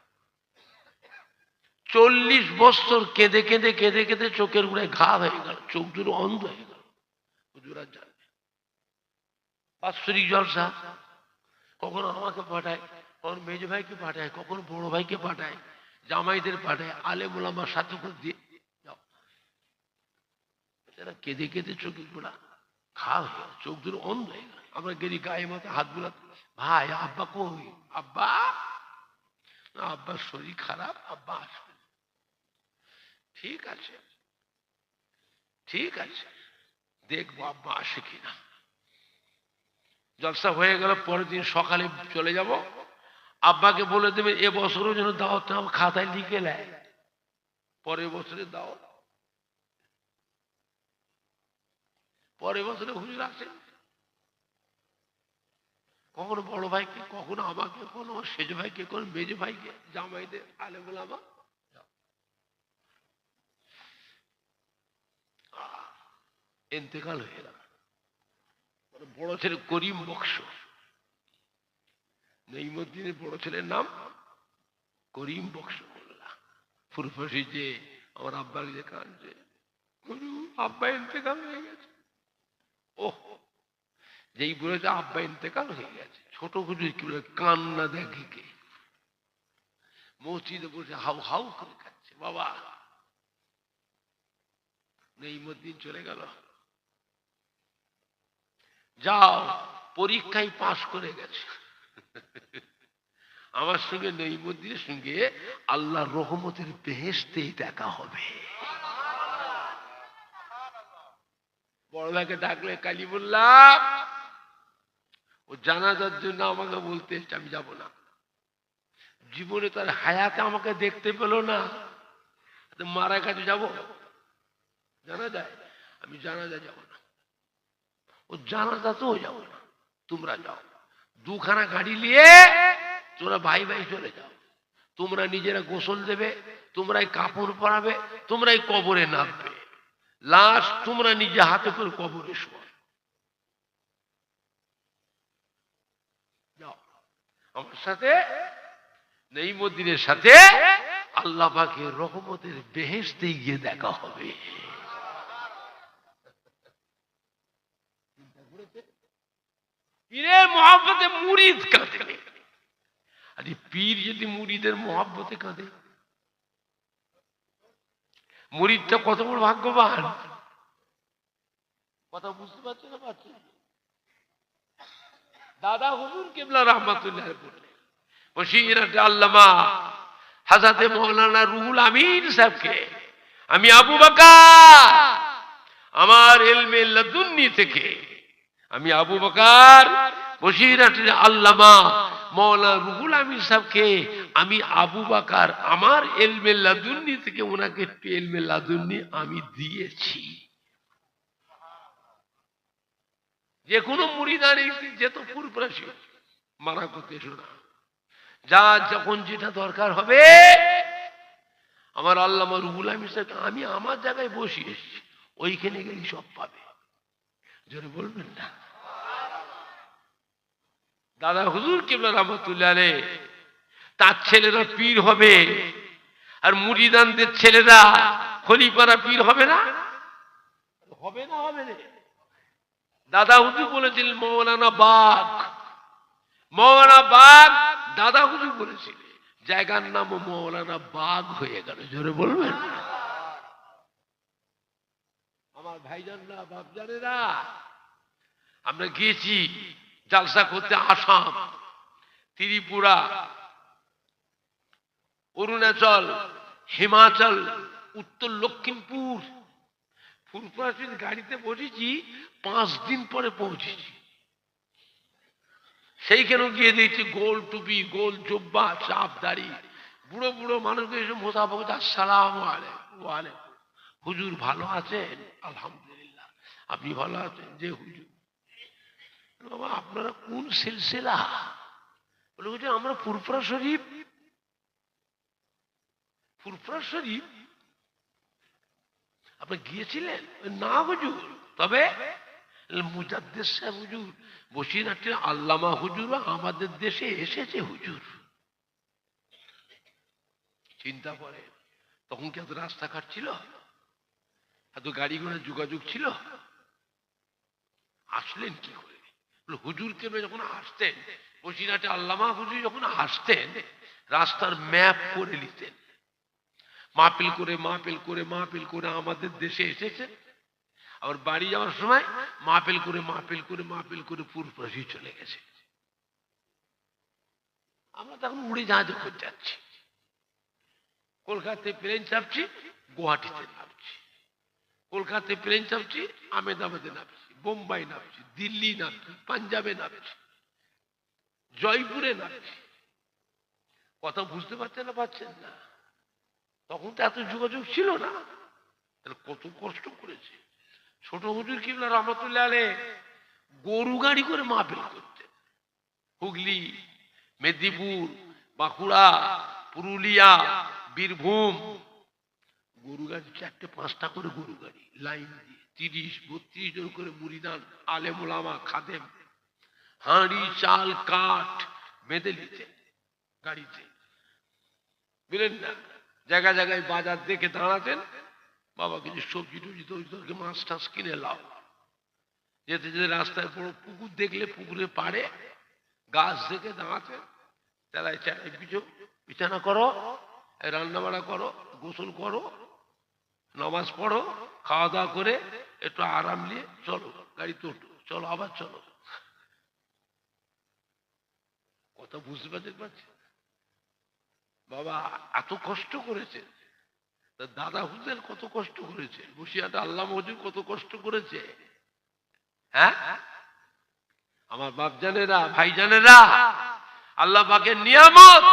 A: 40 বছর কেঁদে কেঁদে কেঁদে কেঁদে চোখের গুড়ায় ঘা হয়ে গেল, চোখ দুটো অন্ধ হয়ে গেল। হুজুর আর জানে বাৎসরিক জলসা, কখনো আমাকে পাঠায়, কখনো মেজ ভাইকে পাঠায়, কখনো বড় ভাইকে পাঠায়, জামাইদের পাঠায়, আলেম ওলামার সাথে করে দিয়ে যাও। এরা কেঁদে কেঁদে চোখের গোড়া ঘা হয়ে গেল, চোখ দুটো অন্ধ হয়ে গেল। আমরা গেলি গায়ে মাথায় হাত বোলাতে, ভাই আব্বা কই? আব্বা না, আব্বার শরীর খারাপ, আব্বা আসবে। ঠিক আছে, ঠিক আছে, দেখবো আব্বা আসে কিনা। জলসা হয়ে গেল, পরের দিন সকালে চলে যাব। আব্বাকে বলে দেবে এ বছরের জন্য দাওয়াত আমার খাতায় লিখে নেয়, পরের বছরে দাও। পরের বছরে হুজুর আসে, কখনো বড় ভাইকে, কখনো আমাকে, কখনো আমার সেজ ভাইকে, কখনো মেজ ভাইকে, জামাইদের, আলেম ওলামা। ইন্তেকাল হয়ে গেল। বড় ছেলে করিম বক্স, নঈমুদ্দিনের বড় ছেলের নাম করিম বক্স মোল্লা। ফুরফুসি যে আমার আব্বার যে কাঁদছে, আব্বা ইন্তেকাল হয়ে গেছে। ওহ, যেই বলেছে আব্বা ইন্তেকাল হয়ে গেছে, ছোট হুজুর কি বলে কান্না দেখে কে, মসজিদে বসে হাউ হাউ করে খাচ্ছে। বাবা, নঈমুদ্দিন চলে গেল। যাও, পরীক্ষায় পাশ করে গেছে। আমার সঙ্গে নঈমুদ্দিনের সঙ্গে আল্লাহ রহমতের বেহেশতেই দেখা হবে। বড় ভাইকে ডাকলে কালিমুল্লাহ, ও জানাজার জন্য আমাকে বলতে এসছে, আমি যাব না। জীবনে তার হায়াতে আমাকে দেখতে পেল না, মারা কাছে যাব জানা যায়, আমি জানাজা যাব না। ও জানাজাতেও যাব না, তোমরা যাও, দুখানা গাড়ি নিয়ে তোমরা ভাই ভাই চলে যাও। তোমরা নিজেরা গোসল দেবে, তোমরাই কাপড় পরাবে, তোমরাই কবরে নামবে, লাশ তোমরা নিজে হাতে করে কবরে শোয়া। যাও, আমার সাথে নঈমুদ্দিনের সাথে আল্লাহ পাকের রহমতের বেহেশতে গিয়ে দেখা হবে। পীরের মহব্বতে মুরিদ কাঁদে। আরে পীর যদি মুরিদের মহব্বতে কাঁদে, মুরিদটা কত বড় ভাগ্যবান। কথা বুঝতে পারছো না? পারছি। দাদা হুজুর কিবলা রাহমাতুল্লাহ বললেন, বশিরাতে আল্লামা হযরতে মাওলানা রুহুল আমিন সাহেবকে আমি আবু বকর, আমার ইলমে লাদুন্নি থেকে আমি আবু বকর বশিরাতে আল্লামা মাওলানা রুহুল আমিন সাহেবকে আমি আবু বকর আমার ইলমে লাদুন্নি থেকে ওনাকে ইলমে লাদুন্নি আমি দিয়েছি। যে কোনো মুরিদানি যেত পুরপ্রাসী মানা করতে এসো না, যা যখন যেটা দরকার হবে। আমার আল্লামা রুহুল আমিন সাহেব আমি আমার জায়গায় বসে এসেছি, ওইখানে গেলে সব পাবে। জোরে বলবেন না? দাদা হুজুর কিবলা রহমাতুল্লাহ আলাইহি তার ছেলেরা পীর হবে, আর মুরিদানদের ছেলেরা খলিফারা পীর হবে না? হবে না, হবে না। দাদা হুজুর বলেছিলেন মৌলানা বাগ, মৌলানা বাগ দাদা হুজুর বলেছিলেন, জায়গার নাম মৌলানা বাগ হয়ে গেল। জোরে বলবেন? আমার ভাইজানরা বাপজানেরা, আমরা গিয়েছি জালসা করতে আসাম, ত্রিপুরা, অরুণাচল, হিমাচল, উত্তর লক্ষিমপুর। ফুরফুরাশির গাড়িতে বসেছি, 5 দিন পরে পৌঁছেছি। সেইখানে গিয়ে দিয়েছি গোল টুপি, গোল জব্বা, চাপ দাড়ি, বুড়ো বুড়ো মানুষকে এসে মোসাফা করছে, আসসালামু আলাইকুম। ওয়ালাইকুম। হুজুর ভালো আছেন? আলহামদুলিল্লাহ। আপনি ভালো আছেন? যে হুজুর। বাবা আপনারা কোন সিলসিলা? বলে হুজুর আমরা ফুরফুরা শরীফ। ফুরফুরা শরীফ আপনি গিয়েছিলেন? না হুজুর, তবে মুজাদ্দিদ সাহেব হুজুর, বসিরহাটের আল্লামা হুজুর আমাদের দেশে এসেছে হুজুর। চিন্তা করে, তখন কি এত রাস্তাঘাট ছিল? এত গাড়ি ঘোড়ার যোগাযোগ ছিল? আসলেন কি করে? হুজুরকে যখন আসতেন, বসিরহাটে আল্লামা হুজুর যখন আসতেন, রাস্তার ম্যাপ করে নিতেন, মাহফিল করে মাহফিল করে মাহফিল করে আমাদের দেশে এসেছে। আবার বাড়ি যাওয়ার সময় মাহফিল করে মাহফিল করে মাহফিল করে ফুরফুরাশি চলে গেছে। আমরা তখন উড়ে জাহাজে করে যাচ্ছি, কলকাতায় প্লেন চাপছি, গুয়াহাটিতে নামছি, কলকাতায় প্লেন চাপছি, আহমেদাবাদে নামছি, বোম্বাই নামছি, দিল্লি নামছি, পাঞ্জাবে নামছি, জয়পুরে নামছি। কথা বুঝতে পারছেন না? পারছেন না? তখন তো এত যোগাযোগ ছিল না। তাহলে কত কষ্ট করেছে। ছোট হুজুর কিবলা রহমাতুল্লাহ আলাইহি গরু গাড়ি করে মাহফিল করতেন। হুগলি, মেদিনীপুর, বাঁকুড়া, পুরুলিয়া, বীরভূম, গরু গাড়ি 4টে 5টা করে গরু গাড়ি লাইন দিয়ে 30-32 জন করে মুরিদান, আলেম ওলামা, খাদেম, হাঁড়ি চাল কাঠ বেঁধে নিতেন গাড়িতে, বুঝলেন না? জায়গায় জায়গায় বাজার দেখে দাঁড়াতেন, বাবা কিছু সবজি টবজি তৈরি, মাছ টাছ কিনে লাও। যেতে যেতে রাস্তায় বড় পুকুর দেখলে পুকুরে পাড়ে গাছ দেখে দাঁড়াতেন, চালায় চালায় বিছানা করো, রান্না বাড়া করো, গোসল করো, নামাজ পড়ো, খাওয়া দাওয়া করে একটু আরাম নিয়ে চলো গাড়িতে ওঠো, চলো আবার চলো। কথা বুঝতে পারছি? বাবা এত কষ্ট করেছে। দাদা হুজুর কত কষ্ট করেছে, বসিরহাটে আল্লামা হুজুর কত কষ্ট করেছে। হ্যাঁ আমার বাপজানেরা, ভাইজানেরা, আল্লাহ পাকের নিয়ামত।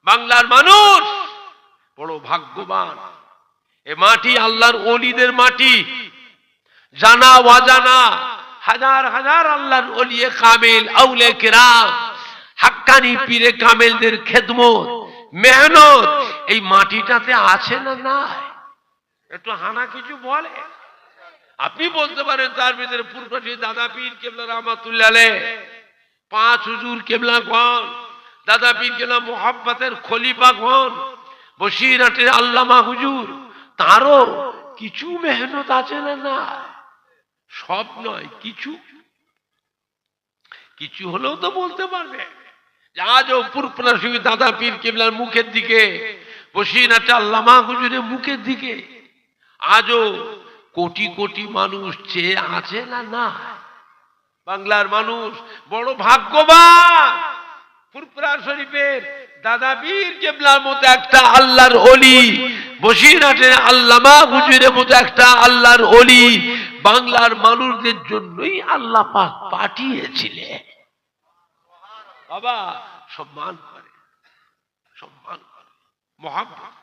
A: বাংলার মানুষ বড় ভাগ্যবান। এ মাটি আল্লাহর ওলিদের মাটি, জানা অজানা হাজার হাজার আল্লাহর ওলিয়ে কামিল, আউলে কিরাম, হাক্কানি পীরে কামিলদের খেদমত, মেহনত এই মাটিটাতে আছে না নাই? একটু হানা কিছু বলে। আপনি বলতে পারেন তার ভিতরে ফুরফুরাশি দাদা পীর কেবলা রহমাতুল্লাহ আলাইহি, 5 হুজুর কেবলা গণ, দাদা পীর কেবলা মুহাব্বতের খলিফা গণ, বসিরহাটের আল্লামা হুজুর, তারও কিছু মেহনত আছে না না? সব নয়, কিছু কিছু হলেও তো বলতে পারবে। আজও ফুরফুরাশি দাদা পীর কেবলার মুখের দিকে, বসিরহাটের আল্লামা হুজুরের মুখের দিকে আজও কোটি কোটি মানুষ চেয়ে আছে না না? বাংলার মানুষ বড় ভাগ্যবান। ফুরফুরা শরীফের দাদা পীর কেবলার মতো একটা আল্লাহর ওলি, বসিরহাটের আল্লামা হুজুরের মতো একটা আল্লাহর ওলি বাংলার মানুষদের জন্যই আল্লাহ পাক পাঠিয়েছিলেন। বাবা সম্মান করে, সম্মান করে, মহব্বত,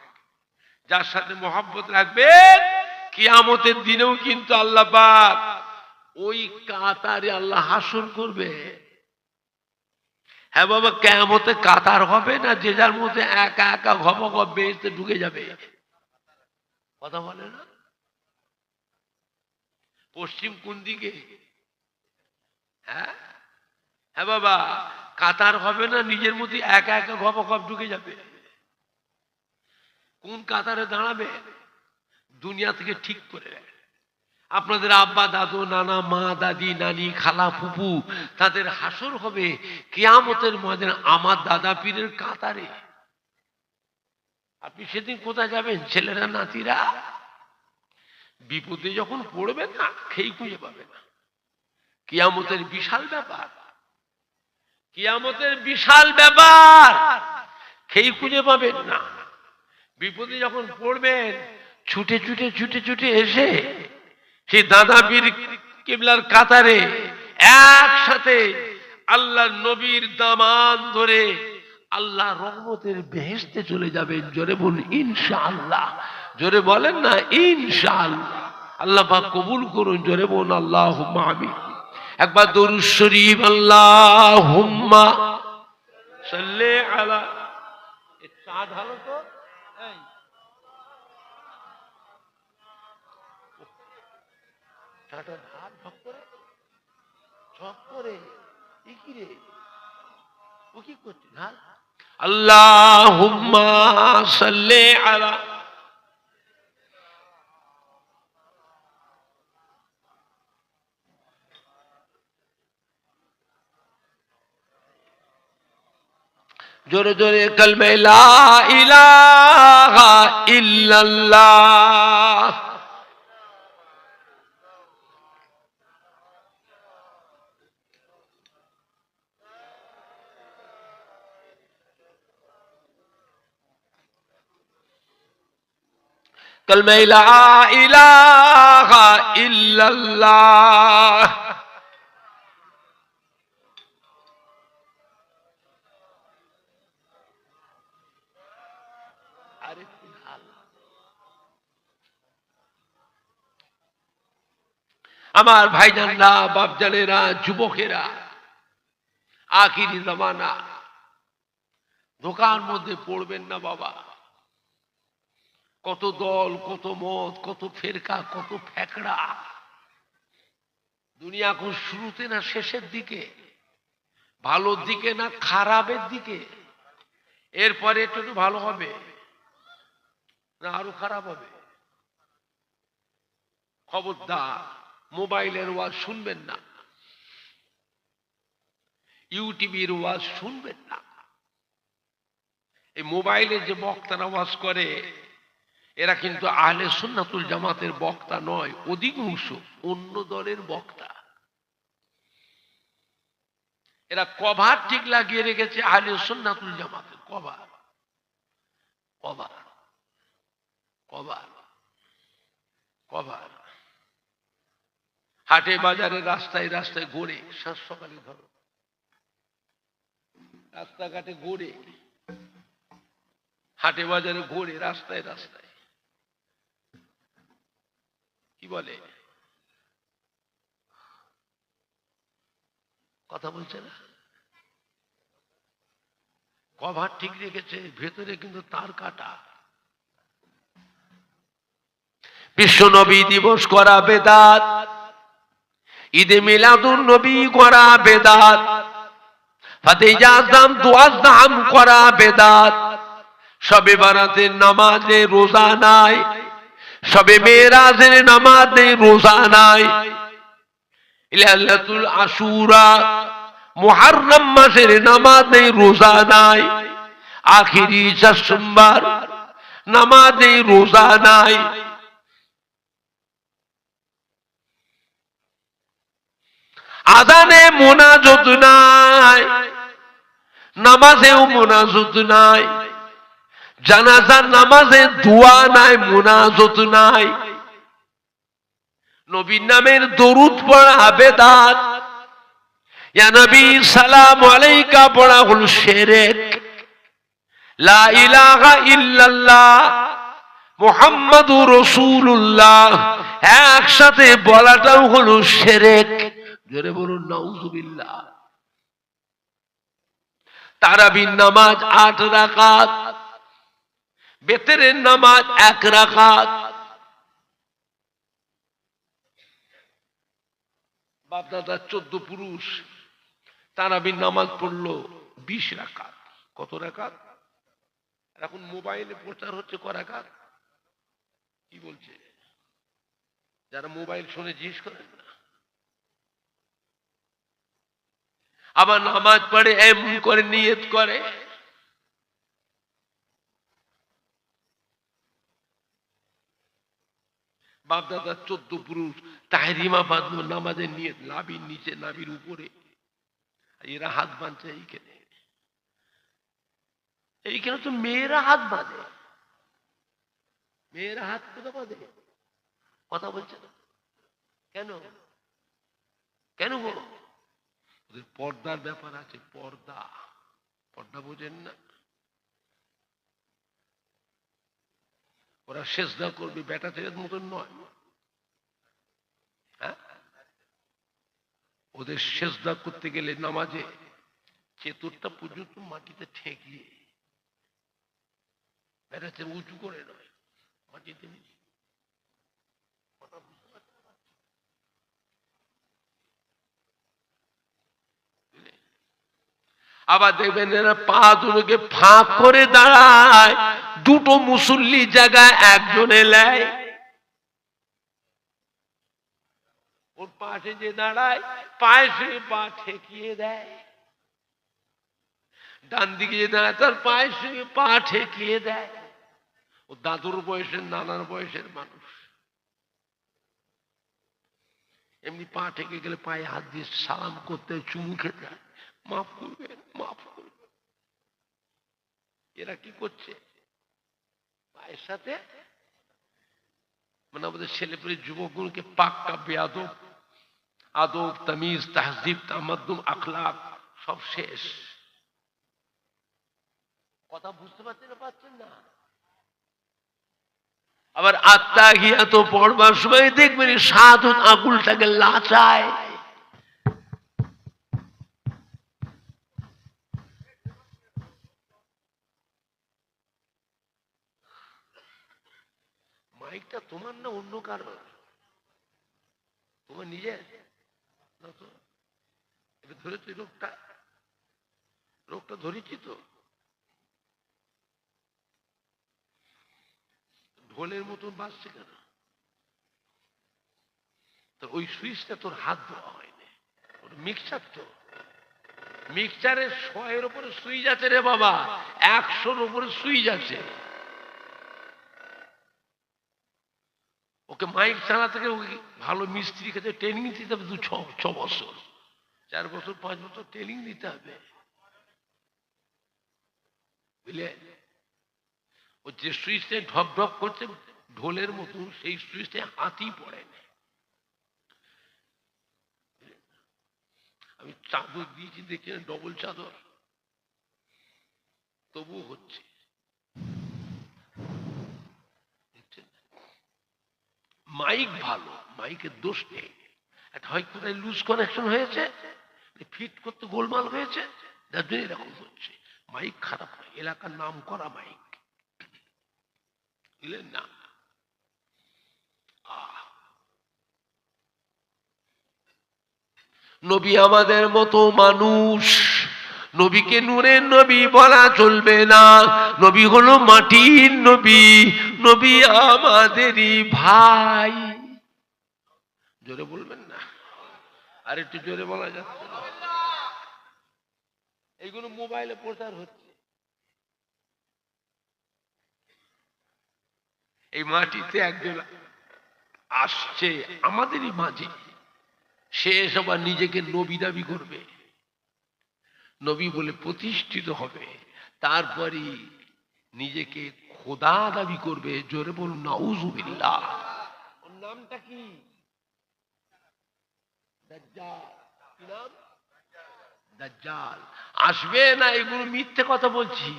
A: যার সাথে মহব্বত রাখবেন কিয়ামতের দিনেও কিন্তু আল্লাহ পাক ওই কাতারে আল্লাহ হাসর করবে। হ্যাঁ বাবা, কিয়ামতে কাতার হবে না, যে যার মধ্যে একা একা ঘপ ঘপ বেহেশতে ঢুকে যাবে। কথা বলে না? পশ্চিম কোন দিকে? হ্যাঁ হ্যাঁ বাবা, কাতার হবে না, নিজের মধ্যে একা একা ঘপ ঘপ ঢুকে যাবে। কোন কাতারে দাঁড়াবে? দুনিয়া থেকে ঠিক করে আপনাদের আব্বা দাদু নানা মা দাদি নানি খালা ফুপু তাদের হাসর হবে কিয়ামতের ময়দানে আমার দাদা পীরের কাতারে। আপনি সেদিন কোথায় যাবেন? ছেলেরা নাতিরা বিপদে যখন পড়বেন না, খেই খুঁজে পাবে না। কিয়ামতের বিশাল ব্যাপার, কিয়ামতের বিশাল ব্যাপার, খেই খুঁজে পাবেন না। বিপদে যখন পড়বেন, ছুটে ছুটে ছুটে ছুটে এসে সেই দাদা পীর কিবলার কাতারে একসাথে আল্লাহ নবীর দামান ধরে আল্লাহ রহমতের বেহেশতে চলে যাবেন। জোরে বলুন ইনশাআল্লাহ। জোরে বলেন না ইনশাআল্লাহ। আল্লাহ পাক কবুল করুন। জোরে বলুন আল্লাহুম্মা আমিন। একবার দরুদ শরীফ আল্লাহুম্মা সাল্লি আলা। এই চা ঢালো তো, এই চাটা ঢাল ঝপ করে, ঝপ করে। কি রে, ও কি করছে? ঢাল। আল্লাহুম্মা সাল্লি আলা। জোরে জোরে কালমে লা ইলাহা ইল্লাল্লাহ। কালমে লা ইলাহা ইল্লাল্লাহ। আমার ভাইজানরা, বাপজানেরা, যুবকেরা, আখিরি জামানা, ধোকার মধ্যে পড়বেন না বাবা। কত দল, কত মত, কত ফেরকা, কত ফেকড়া। দুনিয়া এখন শুরুতে না শেষের দিকে, ভালোর দিকে না খারাপের দিকে। এরপরে একটু ভালো হবে না আরো খারাপ হবে? খবরদার মোবাইলের ওয়াজ শুনবেন না, ইউটিউবের ওয়াজ শুনবেন না। এই মোবাইলের যে বক্তারা ওয়াজ করে, এরা কিন্তু আহলে সুন্নাতুল জামাতের বক্তা নয়, অধিকাংশ অন্য দলের বক্তা। এরা কভার ঠিক লাগিয়ে রেখেছে আহলে সুন্নাতুল জামাতের কভার, কভার, কভার, কভার। হাটে বাজারে রাস্তায় রাস্তায় ঘুরে, সাত সকালে ধরো রাস্তাঘাটে ঘুরে, হাটে বাজারে ঘুরে, রাস্তায় রাস্তায় কি বলে, কথা বলছে না। কভার ঠিক রেখেছে, ভেতরে কিন্তু তার কাটা। বিশ্ব নবী দিবস করা বেদাত, ঈদে মিলাদুন নবী করা বেদাত, ফাতিহা আযম দোয়া আযম করা বেদাত, শবে বারাতের নামাজে রোজা নাই, শবে মেরাজের নামাজে রোজা নাই, লাইলাতুল আশুরা মুহররম মাসের নামাজে রোজা নাই, আখিরি সোমবার নামাজে রোজা নাই। আযানে মুনাজাত নাই, নামাজেও মুনাজাত নাই, জানাজার নামাজে দোয়া নাই, মুনাজাত নাই। নবীর নামের দরুদ পড়া বেদাত, ইয়া নবী সালাম আলাইকা পড়া হল শিরক। লা ইলাহা ইল্লাল্লাহ মুহাম্মাদুর রাসূলুল্লাহ একসাথে বলাটাও হলো শিরক। জোরে বলুন নাউযুবিল্লাহ। তারাবির নামাজ 8 রাকাত, বেতরের নামাজ 1 রাকাত। বাপ দাদা 14 পুরুষ তারাবির নামাজ পড়লো 20 রাকাত। কত রাকাত? এখন মোবাইলে প্রচার হচ্ছে ক রাকাত? কি বলছে? যারা মোবাইল শুনে জিজ্ঞেস করেন না। আবার নামাজ পড়ে এমন করে নিয়ত করে, বাপ দাদা 14 পুরুষ তাহরিমা বাঁধলো নামাজের নিয়ত, নাভির নিচে নাভির উপরে। এরা হাত বাঁধছে এইখানে। এইখানে তো মেয়েরা হাত বাঁধে। মেয়েরা হাত কোথা বাঁধে? কথা বলছে না কেন? কেন গো? ওদের পর্দার ব্যাপার আছে। পর্দা, পর্দা বোঝেন না? ওরা সেজদা করবে, বেটা ছেলের মতন নয়। হ্যাঁ, ওদের সেজদা করতে গেলে নামাজে চেতরটা পর্যন্ত মাটিতে ঠেকিয়ে, বেটা ছেলে উঁচু করে নয়, মাটিতে নিচে। আবার দেখবেন এরা পা দুটোকে ফাঁক করে দাঁড়ায়, দুটো মুসল্লি জায়গায় একজনে লেয়। ওর পাশে যে দাঁড়ায় পায়ে সে পা ঠেকিয়ে দেয়, ডান দিকে যে দাঁড়ায় তার পায়ে সে পা ঠেকিয়ে দেয়। ও দাদুর বয়সের, নানার বয়সের মানুষ। এমনি পা ঠেকে গেলে পায়ে হাত দিয়ে সালাম করতে, চুমু খেতে, মাফ করবেন, মাফ করবেন। এরা কি করছে? পায়ের সাথে মানে আমাদের ছেলেপুলে যুবকগুলোকে পাক্কা বেয়াদব, আদব, তামিজ, তাহজিব, তামাদ্দুম, আখলাক সব শেষ। কথা বুঝতে পারছেন না? আবার আত্তাহিয়াত পড়বার সময় দেখবেন সাধু আঙুলটাকে লাচায়। মাইকটা তোমার না অন্য কারো? তোমার নিজের না তো? এটা ধরেছি রোগটা, রোগটা ধরেছি তো। ঢোলের মতন বাজছে কেন? তো ওই সুইচটা তোর হাত দেওয়া হয়নি। মিক্সার তো, মিক্সারের 100-এর উপরে সুইচ আছে রে বাবা, 100-র উপরে সুইচ আছে। ওকে মাইক চালাতে গেলে ওকে ভালো মিস্ত্রি কাছে ট্রেনিং দিতে হবে 2-6 বছর, 4 বছর 5 বছর ট্রেনিং দিতে হবে, বুঝলে? ও যে সুইচটা ঢপ ঢপ করছে ঢোলের মতন, সেই সুইচটা হাতই পড়ে না। আমি চাদর দিয়েছি দেখছি ডবল চাদর, তবু হচ্ছে। মাইক ভালো, মাইকের দোষ নেই। একটা হয় কোথায় লুজ কানেকশন হয়েছে, ফিট করতে গোলমাল হয়েছে, যার জন্য এরকম হচ্ছে। মাইক খারাপ হয়, এলাকার নাম করা মাইক, বুঝলেন না? নবী আমাদের মতো মানুষ, নবীকে নূরের নবী বলা চলবে না। নবী হলো মাটির নবী, নবী আমাদেরই ভাই। জোরে বলবেন না? আর একটু জোরে বলা যাচ্ছে না? এইগুলো মোবাইলে প্রচার হচ্ছে। এই মাটিতে একজন আসছে আমাদেরই মাঝে, সে সবার নিজেকে নবী দাবি করবে, নবী বলে প্রতিষ্ঠিত হবে, তারপরে নিজেকে খোদা দাবি করবে। জোরে বলুন নাউযুবিল্লাহ। ওর নামটা কি? দাজ্জাল। কি নাম? দাজ্জাল। আসবে না? এগুলো মিথ্যে কথা বলছি।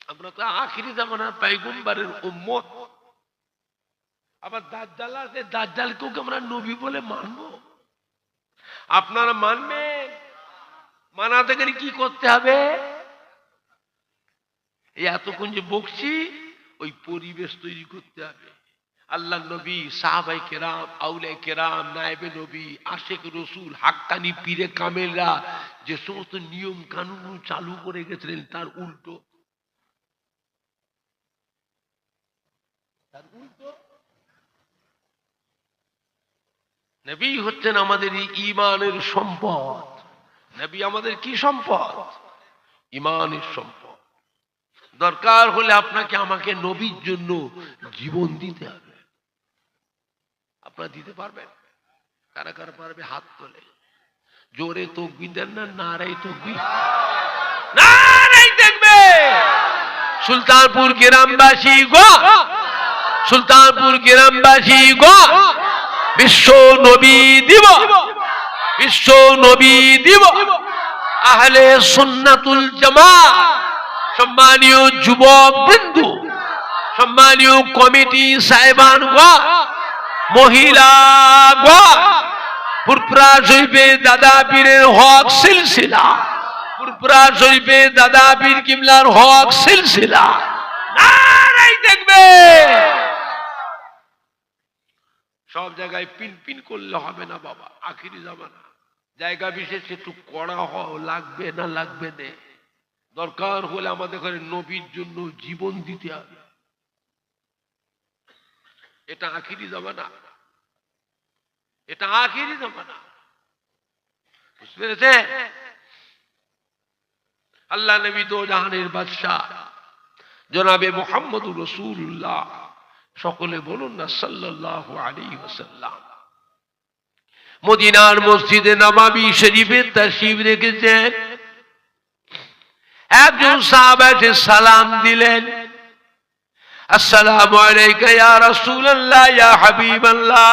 A: আমরা তো আখিরি জামানার পয়গম্বরের উম্মত। আবার দাজ্জাল আছে, দাজ্জালকেও কি আমরা নবী বলে মানবো? আপনারা মানবেন? মানাতে গেলে কি করতে হবে? এই এতক্ষণ যে বকছি, ওই পরিবেশ তৈরি করতে হবে। আল্লাহ নবী, সাহাবায়ে কেরাম, আউলিয়া কেরাম, নায়েবে নবী, আশিক রসুল, হাক্কানি পীরে কামেলরা যে সমস্ত নিয়ম কানুন চালু করে গেছিলেন, তার উল্টো নবী হচ্ছেন আমাদের ঈমানের সম্পদ। নবী আমাদের কি সম্পদ? ঈমানের সম্পদ। দরকার হলে আপনাকে আমাকে নবীর জন্য জীবন দিতে হবে। আপনারা দিতে পারবেন? কারা কারা পারবে হাত তোলে। জোরে তাকবীর দেন না, নারায়ে তাকবীর, নারায়ে তাকবীর। সুলতানপুর গ্রামবাসী গো, সুলতানপুর গ্রামবাসী গো, বিশ্ব নবী দিবস, বিশ্ব নবী দিবস। আহলে সুন্নাতুল জামাত, সম্মানীয় যুবক বিন্দু, সম্মানীয় কমিটি সাহেবান গো, মহিলা গো, ফুরফুরা শরীফে দাদা পীরের হক সিলসিলা, ফুরফুরা শরীফে দাদা পীর কিবলার হক সিলসিলা, নারায়ে তাকবীর। সব জায়গায় পিন পিন করলে হবে না বাবা, আখিরি জামানা। জায়গা বিশেষ একটু কড়া লাগবে না, লাগবে না। দরকার হলে আমাদের ঘরে নবীর জন্য জীবন দিতে হবে। এটা আখিরি জামানা, এটা আখিরি জামানা। বুঝতে পেরেছে? আল্লাহ নবী দো জাহানের বাদশাহ জনাবে মুহাম্মদুর রাসূলুল্লাহ, সকলে বলুন না সাল্লাল্লাহু আলাইহি ওয়াসাল্লাম, মদিনার মসজিদে নববী শরীফে তাশরীফ রেখেছেন। একজন সাহাবা এসে সালাম দিলেন, আসসালামু আলাইকা ইয়া রাসূলুল্লাহ, ইয়া হাবিবাল্লাহ।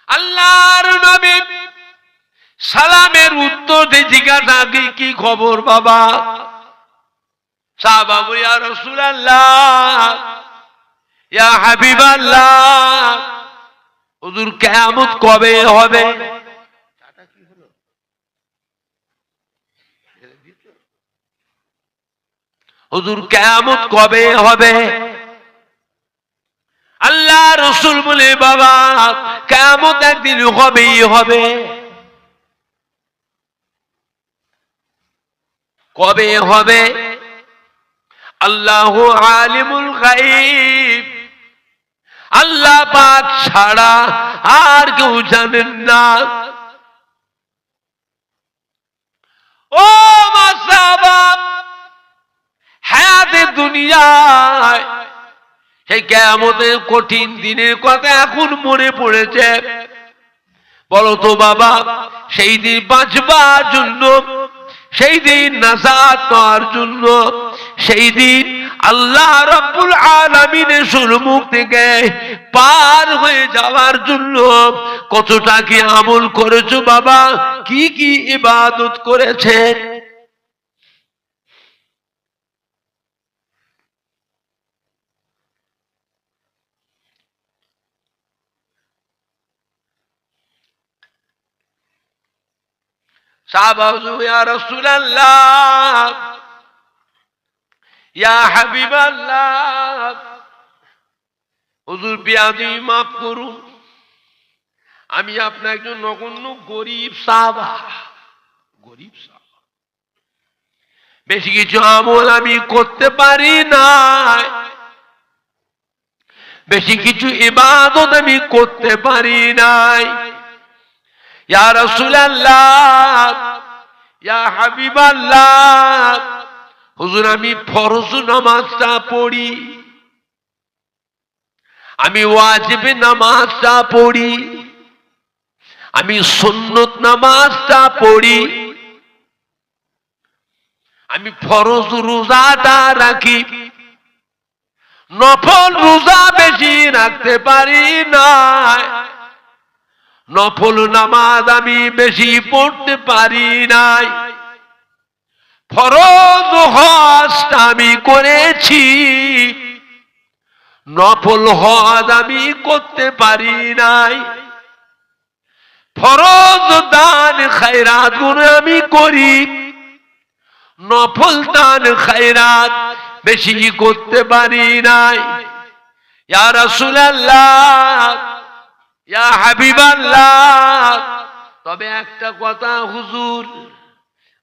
A: আল্লাহর নবী সালামের উত্তর দিয়ে জিজ্ঞাসা, কি খবর বাবা? সাহাবা বলে, ইয়া রাসূলুল্লাহ, ইয়া হাবিবাল্লাহ, হুজুর কিয়ামত কবে হবে? হুজুর কিয়ামত কবে হবে? আল্লাহ রাসূল বলে, বাবা কিয়ামত একদিন হবেই হবে। কবে হবে? আল্লাহু আলিমুল গায়ব, আল্লাহ পাক ছাড়া আর কেউ জানেন না। ও মাসাবা, হায়াতে দুনিয়ায় সেই কিয়ামতের কঠিন দিনের কথা এখন মনে পড়েছে। বলো তো বাবা, সেই দিন বাঁচবার জন্য, সেই দিন নাজাত পাওয়ার জন্য, সেই দিন আল্লাহ রাব্বুল আলামিনের সম্মুখ থেকে পার হয়ে যাওয়ার জন্য কতটা কি আমল করেছো বাবা? কি কি ইবাদত করেছে? সাহাবা, ইয়া রাসূলুল্লাহ, ইয়া হাবিবাল্লাহ, হুজুর বিয়াদি মাফ করুন, আমি আপনার একজন নগণ্য গরিব সাহাবা, গরিব সাহাবা, বেশি কিছু আমল আমি করতে পারি না, বেশি কিছু ইবাদত আমি করতে পারি নাই। ইয়া রাসূলুল্লাহ, ইয়া হাবিবাল্লাহ, হুজুর আমি ফরজ নামাজটা পড়ি, আমি ওয়াজিব নামাজটা পড়ি, আমি সুন্নত নামাজটা পড়ি, আমি ফরজ রোজাটা রাখি, নফল রোজা বেশি রাখতে পারি না, নফল নামাজ আমি বেশি পড়তে পারি নাই। ফরজ হজ আমি করেছি, নফল হজ আমি করতে পারি নাই। ফরজ দান খায়রাত গুলো আমি করি, নফল দান খায়রাত বেশি করতে পারি নাই। ইয়া রাসূলুল্লাহ, ইয়া হাবিবাল্লাহ, তবে একটা কথা হুজুর,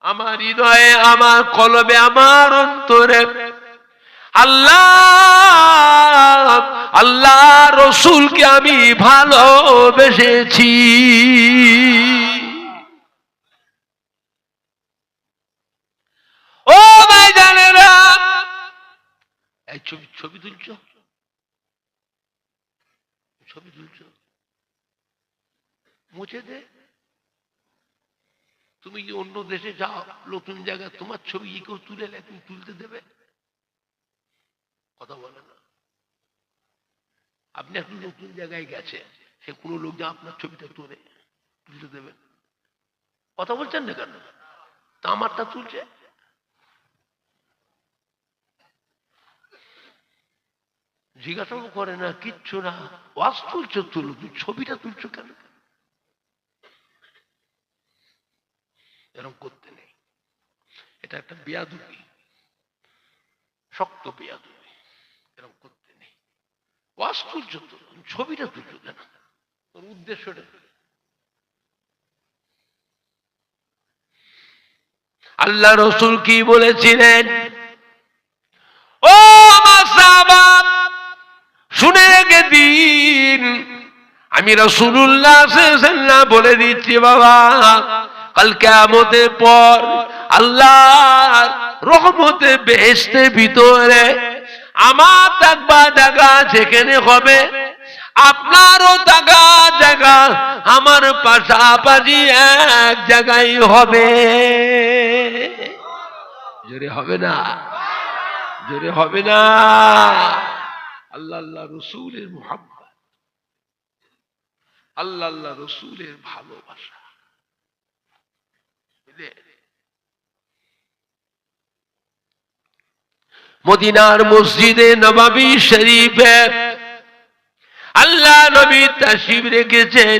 A: আমার হৃদয়ে, আমার কলবে, আমার অন্তরে আল্লাহ আল্লাহ রসুলকে আমি ভালোবেসেছি। ও ভাইজানেরা, এই ছবি তুলছো, ছবি তুলছো, মুছে দে। তুমি যে অন্য দেশে যাও, নতুন জায়গায়, তোমার ছবি কেউ তুলে তুমি তুলতে দেবে? কথা বলে না। আপনি এখন নতুন জায়গায় গেছে, সে কোনো লোক যে আপনার ছবিটা তুলতে দেবে? কথা বলছেন না কেন? তা আমারটা তুলছে। জিজ্ঞাসাও করে না, কিচ্ছু না। ওয়াজ তুলছো, তুলো, তুই ছবিটা তুলছো কেন? এরকম করতে নেই। এটা একটা বেয়াদবি, শক্ত বেয়াদবি। এরকম করতে নেই। ওয়াজ তুলছো তো, ছবিটা তুলছো কেন? তোর উদ্দেশ্যটা আল্লাহ রসুল কি বলেছিলেন? ও আমার সাহাবা, শুনে রেখে দিন, আমি রাসূলুল্লাহ সাল্লাল্লাহু আলাইহি ওয়াসাল্লাম বলে দিচ্ছি বাবা, কাল কিয়ামতের পর আল্লাহর রহমতে বেহেশতের ভিতরে আমার থাকবা জায়গা যেখানে হবে, আপনারও থাকা জায়গা আমার পাশাপাশি এক জায়গায় হবে। জোরে হবে না? জোরে হবে না? আল্লাহ আল্লাহ রসুলের মুহাব্বত, আল্লাহ আল্লাহ রসুলের ভালোবাসা। মদিনার মসজিদে নববী শরীফে আল্লাহ নবী তাশরীফ রেখেছেন।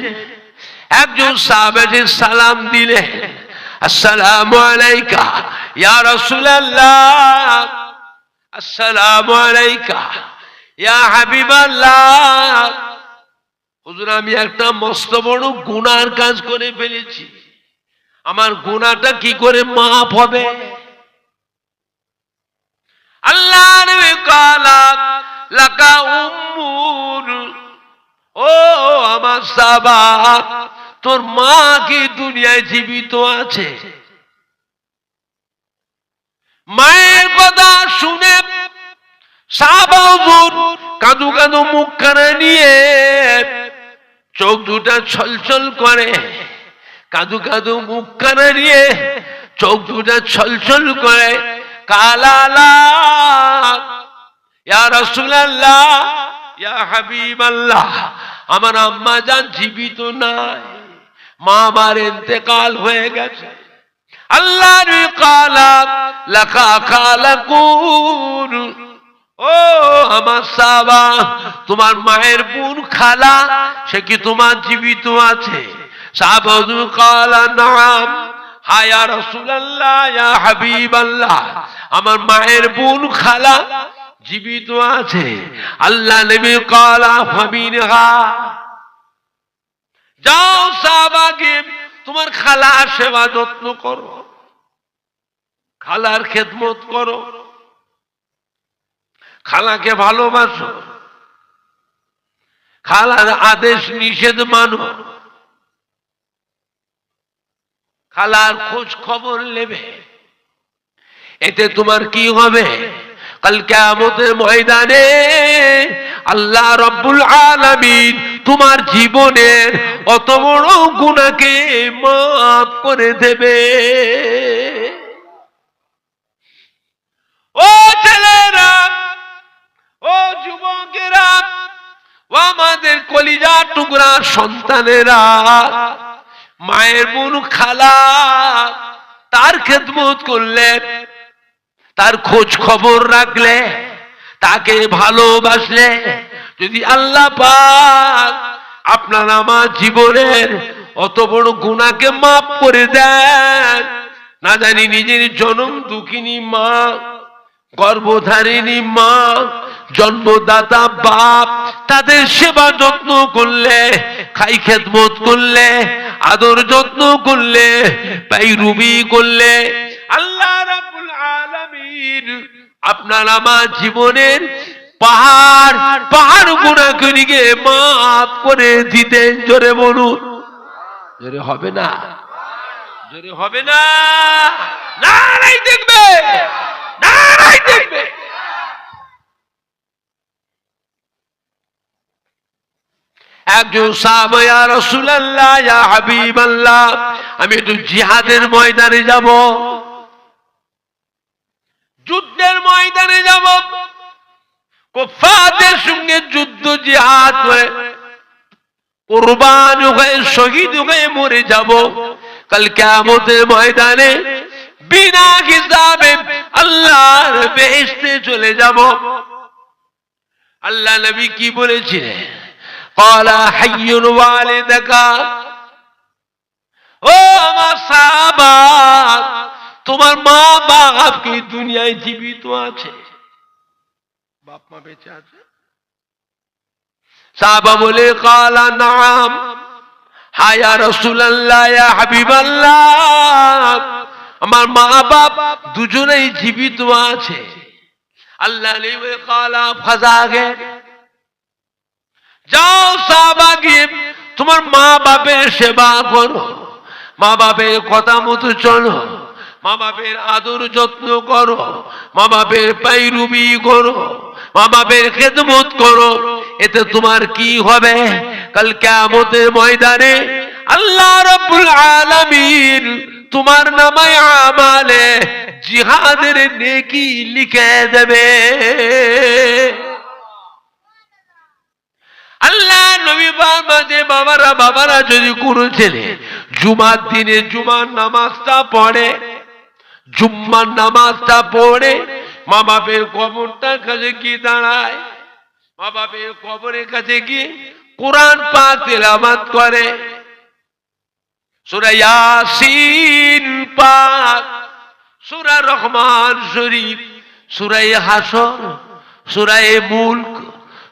A: একজন সাহাবী সালাম দিলেন, আসসালামু আলাইকা ইয়া রাসূলুল্লাহ, আসসালামু আলাইকা ইয়া হাবিবাল্লাহ। হুজুর, আমি একটা মস্ত বড় গুনার কাজ করে ফেলেছি, আমার গুনাহটা কি করে মাফ হবে? আল্লাহ নবী কালা লাকা উম্মুর, ও আমার সাহাবা, তোর মা কি দুনিয়ায় জীবিত আছে? মায়ের কথা শুনে সাহাবা হুজুর কাঁদু কাঁদু মুখখানা নিয়ে চোখ দুটা ছলছল করে, কাঁদু কাঁদু মুখখানা নিয়ে চোখ দুটা ছলছল করে, কালালা ইয়া রাসূলুল্লাহ, ইয়া হাবিবাল্লাহ, আমার আম্মা জান জীবিত নাই, মা আমার ইন্তেকাল হয়ে গেছে। আল্লাহ কালা লাকা খালাকুন, ও আমার সাহাবা, তোমার মায়ের বোন খালা, সে কি তোমার জীবিত আছে? সাহাবা কালা নাম, হা ইয়া রাসূলুল্লাহ, ইয়া হাবিবাল্লাহ, আমার মায়ের বোন খালা জীবিত আছে। আল্লাহ নবী কালা ফামিনহা, যাও সাহাবাকে তোমার খালার সেবা যত্ন করো, খালার খেদমত করো, খালাকে ভালোবাসো, খালার আদেশ নিষেধ মানো, খালার খোঁজ খবর নেবে। এতে তোমার কি হবে? কাল কিয়ামতের ময়দানে আল্লাহ রাব্বুল আলামিন তোমার জীবনের অত বড় গুনাহকে মাফ করে দেবে। ও ছেলেরা, ও যুবকেরা, ও আমাদের কলিজার টুকরা সন্তানেরা, মায়ের বোন খালা তার খেদমত করলে, তার খোঁজ খবর রাখলে, তাকে ভালোবাসলে, যদি আল্লাহ পাক আপনার আমার জীবনের অত বড় গুনাহকে মাফ করে দেন, না জানি নিজের জনম দুঃখিনী মা, গর্ভধারিণী মা, জন্মদাতা বাপ, তাদের সেবা যত্ন করলে, খাই খেদমত করলে, আদর যত্ন করলে, পাইরুবি করলে, আল্লাহ রাব্বুল আলামিন আপনার আমার জীবনের পাহাড় পাহাড় গুনাহকে মাফ করে দিতেন। জোরে বলুন, জোরে হবে না, জোরে হবে না, নারাই দেখবে, নারাই দেখবে। একজন সাহাবা, ইয়া রাসূলুল্লাহ, ইয়া হাবিবাল্লাহ, আমি একটু জিহাদের ময়দানে যাব, যুদ্ধের ময়দানে যাব, কুফারদের সঙ্গে যুদ্ধ জিহাদ করে কুরবান হয়ে শহীদ হয়ে মরে যাব, কাল কিয়ামতের ময়দানে বিনা হিসাবে আল্লাহর বেহেশতে চলে যাব। আল্লাহ নবী কি বলেছিলেন? ক্বালা হাইয়ুন ওয়ালিদাকা, ও আমার সাহাবা, তোমার মা বাপ কি দুনিয়ায় জীবিত আছে? বাপ মা বেঁচে আছে? সাহাবা বলে, ক্বালা নাম, হ্যাঁ ইয়া রাসূলুল্লাহ, ইয়া হাবিবাল্লাহ, আমার মা বাপ দুজনেই জীবিত আছে। আল্লাহ নবী ক্বালা ফাযাগে, যাও সাহাবা গিয়ে তোমার মা বাপের সেবা করো, মা বাপের কথা মতো চলো, মা বাপের আদর যত্ন করো, মা বাপের পাইরুবি করো, মা বাপের খেদমত করো। এতে তোমার কি হবে? কাল কিয়ামতের ময়দানে আল্লাহ রাব্বুল আলামিন তোমার নামে আমালে জিহাদের নেকি লিখে দেবে। আল্লাহ নবী বাবাদের বাবারা যদি কোনো ছেলে জুমার দিনে জুমার নামাজটা পড়ে, জুম্মার নামাজটা পড়ে মা বাপের কবরটার কাছে গিয়ে দাঁড়ায়, মা বাপের কবরের কাছে গিয়ে কোরআন পাক তেলাওয়াত করে, সূরা ইয়াসিন পাক, সূরা রহমান শরীফ, সূরা হাসর, সূরা মুলক,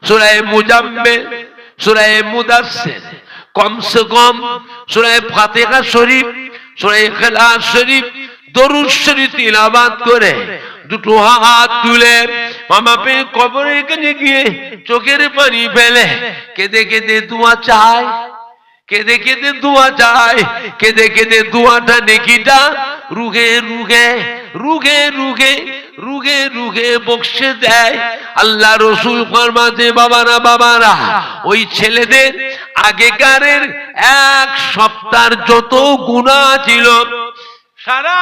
A: সূরা মুজাম্মিল, সূরা মুদাসসির, কমসে কম সূরা ফাতিহা শরীফ, সূরা ইখলাস শরীফ, দরুদ শরীফ তিলাওয়াত করে দুটো হাত তুলে মা বাপের কবরের কাছে গিয়ে চোখের পানি ফেলে কেঁদে কেঁদে দোয়া চায়, কেঁদে কেঁদে দোয়া চায়, কেঁদে কেঁদে দোয়াটা নেকিটা রুগে রুগে রুগে রুগে রুগে রুগে বক্সে দেয়। আল্লাহ রসুল ফরমাতে, বাবারা ওই ছেলেদের আগেকারের এক সপ্তাহের যত গুনাহ ছিল, সারা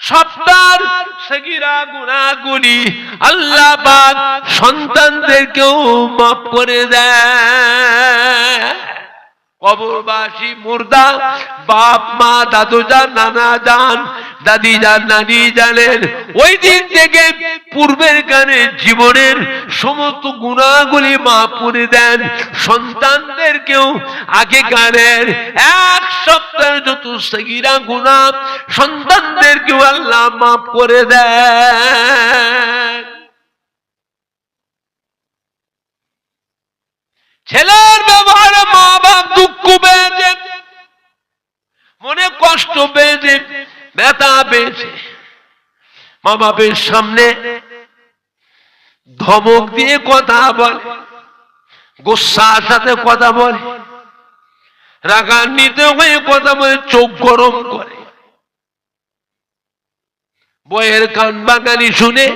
A: সপ্তাহের সগীরা গুনাহগুলি আল্লাহ পাক সন্তানদেরকেও মাফ করে দেয়। কবরবাসী মুর্দা বাপ মা দাদু যান নানা যান দাদি যান নানি জানেন, ওই দিন থেকে পূর্বের কানে জীবনের সমস্ত গুনাহগুলি মাফ করে দেন। সন্তানদেরকেও আগেকারের এক সপ্তাহের যত সগীরা গুনাহ সন্তানদেরকেও আল্লাহ মাফ করে দেন। ছেলের ব্যবহারে মা বাপ দুঃখ পেয়েছে, মনে কষ্ট পেয়েছে, ব্যথা পেয়েছে, মা বাপের সামনে ধমক দিয়ে কথা বলে, গোসার সাথে কথা বলে, রাগান্বিত হয়ে কথা বলে, চোখ গরম করে, বইয়ের কান বাগানি শুনে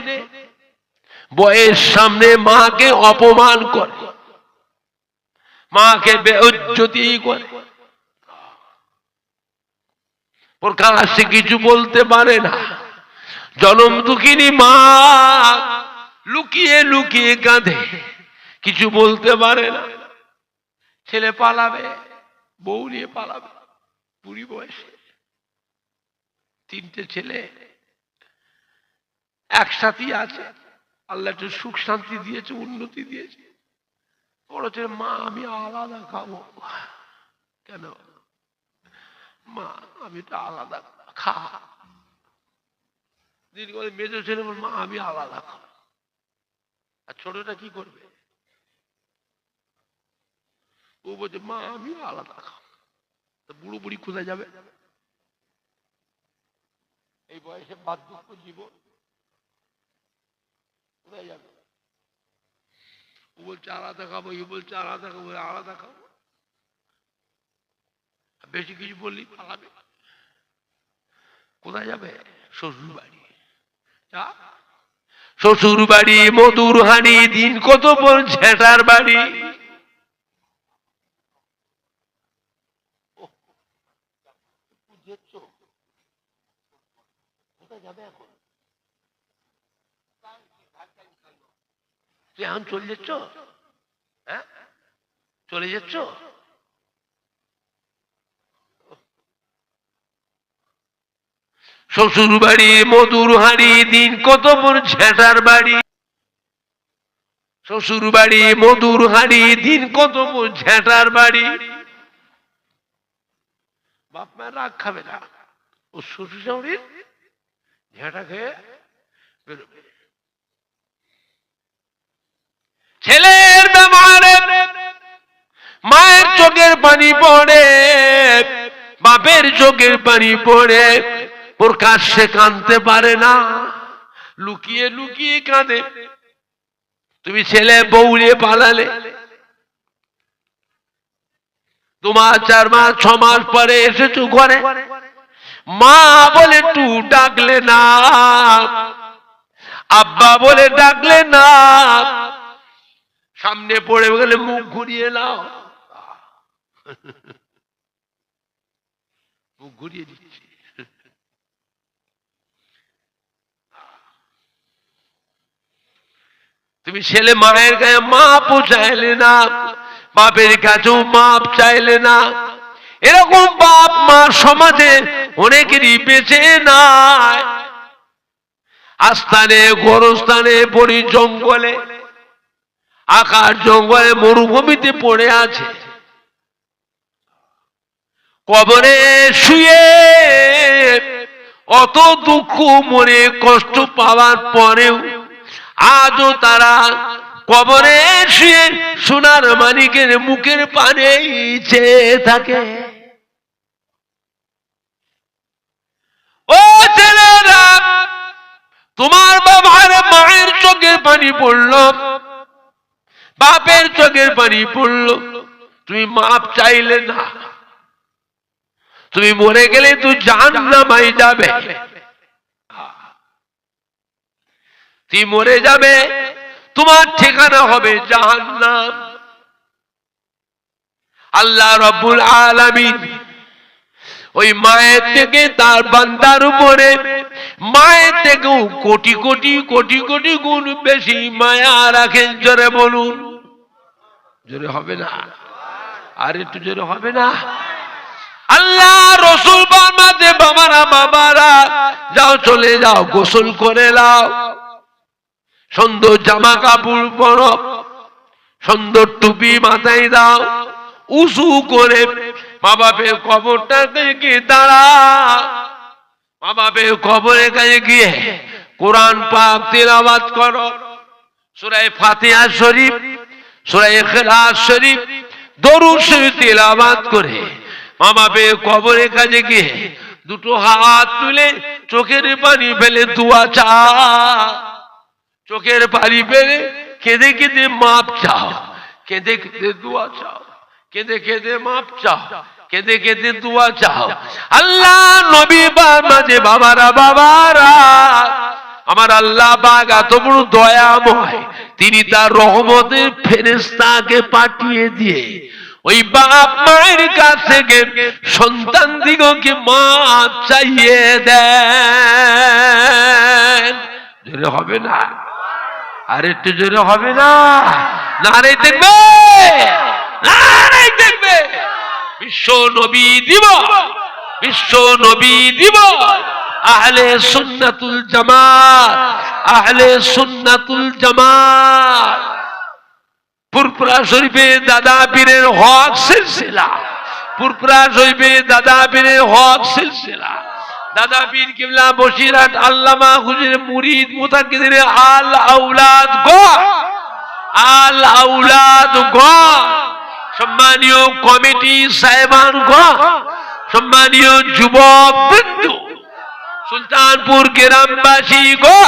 A: বইয়ের সামনে মাকে অপমান করে, মাকে বেইজ্জতি করে, প্রকাশ্যে কিছু বলতে পারে না। জনম দুঃখিনী মা লুকিয়ে লুকিয়ে কাঁদে, কিছু বলতে পারে না। ছেলে পালাবে, বউ নিয়ে পালাবে বুড়ি বয়সে, তিনটে ছেলে একসাথেই আছে, আল্লাহ একটু সুখ শান্তি দিয়েছে, উন্নতি দিয়েছে। বড় ছেলে, মা আমি আলাদা খাবো। কেন? মা আমি তো আলাদা খা। মেজো ছেলে বল, মা আমি আলাদা খাবো। আর ছোটটা কি করবে? ও বলছে, মা আমি আলাদা খাবো। বুড়ো বুড়ি কোথায় যাবে? এই বয়সে বার্ধক্য জীবন কোথায় যাবে? ও বলছে আলাদা খাবো, ই বলছে আলাদা খাবো, আলাদা খাবো। বেশি কিছু বললি পালাবে। কোথায় যাবে? শ্বশুর বাড়ি। শ্বশুর বাড়ি মধুর হানি, দিন কত পর ঝেঁটার বাড়ি। কোথায় যাবে এখন? তুই এখন চলে যাচ্ছ? হ্যাঁ, চলে যাচ্ছ? শ্বশুর বাড়ি মধুর হাড়ি, দিন কত পর ঝেঁটার বাড়ি। শ্বশুর বাড়ি মধুর হাড়ি, দিন কত পর ঝেঁটার বাড়ি। বাপ মা রাগ খাবে না, ও শ্বশুর শাশুড়ির ঝেঁটা খেয়ে বেরোবে। ছেলের ব্যবহারে মায়ের চোখের পানি পড়ে, বাপের চোখের পানি পড়ে। প্রকাশ্যে কাঁদতে পারে না, লুকিয়ে লুকিয়ে কাঁদে। তুমি ছেলে বউড়িয়ে পালালে, 2 মাস 4 মাস 6 মাস পরে এসেছো ঘরে, মা বলে একটু ডাকলে না, আব্বা বলে ডাকলে না, সামনে পড়ে গেলে মুখ ঘুরিয়ে নাও। মুখ ঘুরিয়ে দিচ্ছি। তুমি ছেলে মায়ের গায়ে মাপ চাইলে না, বাপের কাছেও মাপ চাইলে না। এরকম বাপ মা সমাজে অনেকেরই বেঁচে নাই। আস্থানে গোরস্থানে বড়ি জঙ্গলে, আকাশ জঙ্গলে মরুভূমিতে পড়ে আছে। কবরে শুয়ে অত দুঃখ মনে কষ্ট পাওয়ার পরেও আজও তারা কবরে শুয়ে সোনার মানিকের মুখের পানে চেয়ে থাকে। ও ছেলেরা, তোমার বাবার মায়ের চোখের পানি পড়লো, বাপের চোখের পানি পড়লো, তুমি মাপ চাইলে না। তুমি মরে গেলে তুই জাহান্নামে যাবে। তুই মরে যাবে, তোমার ঠিকানা হবে জাহান্নাম। আল্লাহ রাব্বুল আলামিন ওই মায়ের থেকে তার বান্দার উপরে মায়ের থেকেও কোটি কোটি কোটি কোটি গুণ বেশি মায়া রাখেন। জোরে বলুন। জোরে হবে না? আর একটু জোরে হবে না? আল্লাহ রসুল বাবাতে, বাবারা বাবারা যাও, চলে যাও, গোসল করে নাও, সুন্দর জামা কাপড় পরো, সুন্দর টুপি মাথায় দাও, উজু করে মা বাপের কবরটা থেকে দাঁড়া। মা বাপের কবরের কাছে গিয়ে কোরআন পাক তিলাওয়াত করো, সূরা ফাতিহা শরীফ, সূরা ইখলাস শরীফ, দরুদ শরীফ তিলাওয়াত করে মা বাপের কবরের কাছে গিয়ে দুটো হাত তুলে চোখের পানি ফেলে দোয়া চাও। চোখের পানি ফেলে কেঁদে কেঁদে মাপ চাও, কেঁদে কেঁদে দোয়া চাও, কেঁদে কেঁদে মাপ চাও, কেঁদে কেঁদে দোয়া চাও। আল্লাহ নবী বাবাজে, বাবারা বাবারা, আমার আল্লাহ পাক এত বড় দয়াময়, তিনি তার রহমতের ফেরেশতাকে পাঠিয়ে দিয়ে ওই বাপ মায়ের কাছ থেকে সন্তান দিগকে মাপ চাইয়ে দেন। জোরে হবে না? আর একটু জোরে হবে না? নারে দেখবে, নারে দেখবে। বিশ্ব নবী দিবস, বিশ্ব নবী দিবস আহলে সুন্নাতুল জামাত, আহলে সুন্নাতুল জামাত। ফুরফুরা শরীফে দাদা পীরের হক সিলসিলা, ফুরফুরা শরীফে দাদা পীরের হক সিলসিলা। দাদা পীর কিবলা বসিরহাট আল্লামা হুজুর মুরিদ মুতাকিদির আল আওলাদ গো, আল আওলাদ গো, সম্মানীয় কমিটি সাহেবান গো, সম্মানীয় যুবক বৃন্দ, সুলতানপুর গ্রামবাসী গো,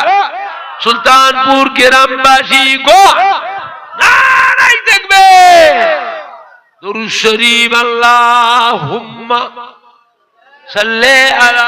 A: সুলতানপুর গ্রামবাসী গো, নারাই দেখবে দুরূদ শরীফ আল্লাহুম্মা সাল্লি আলা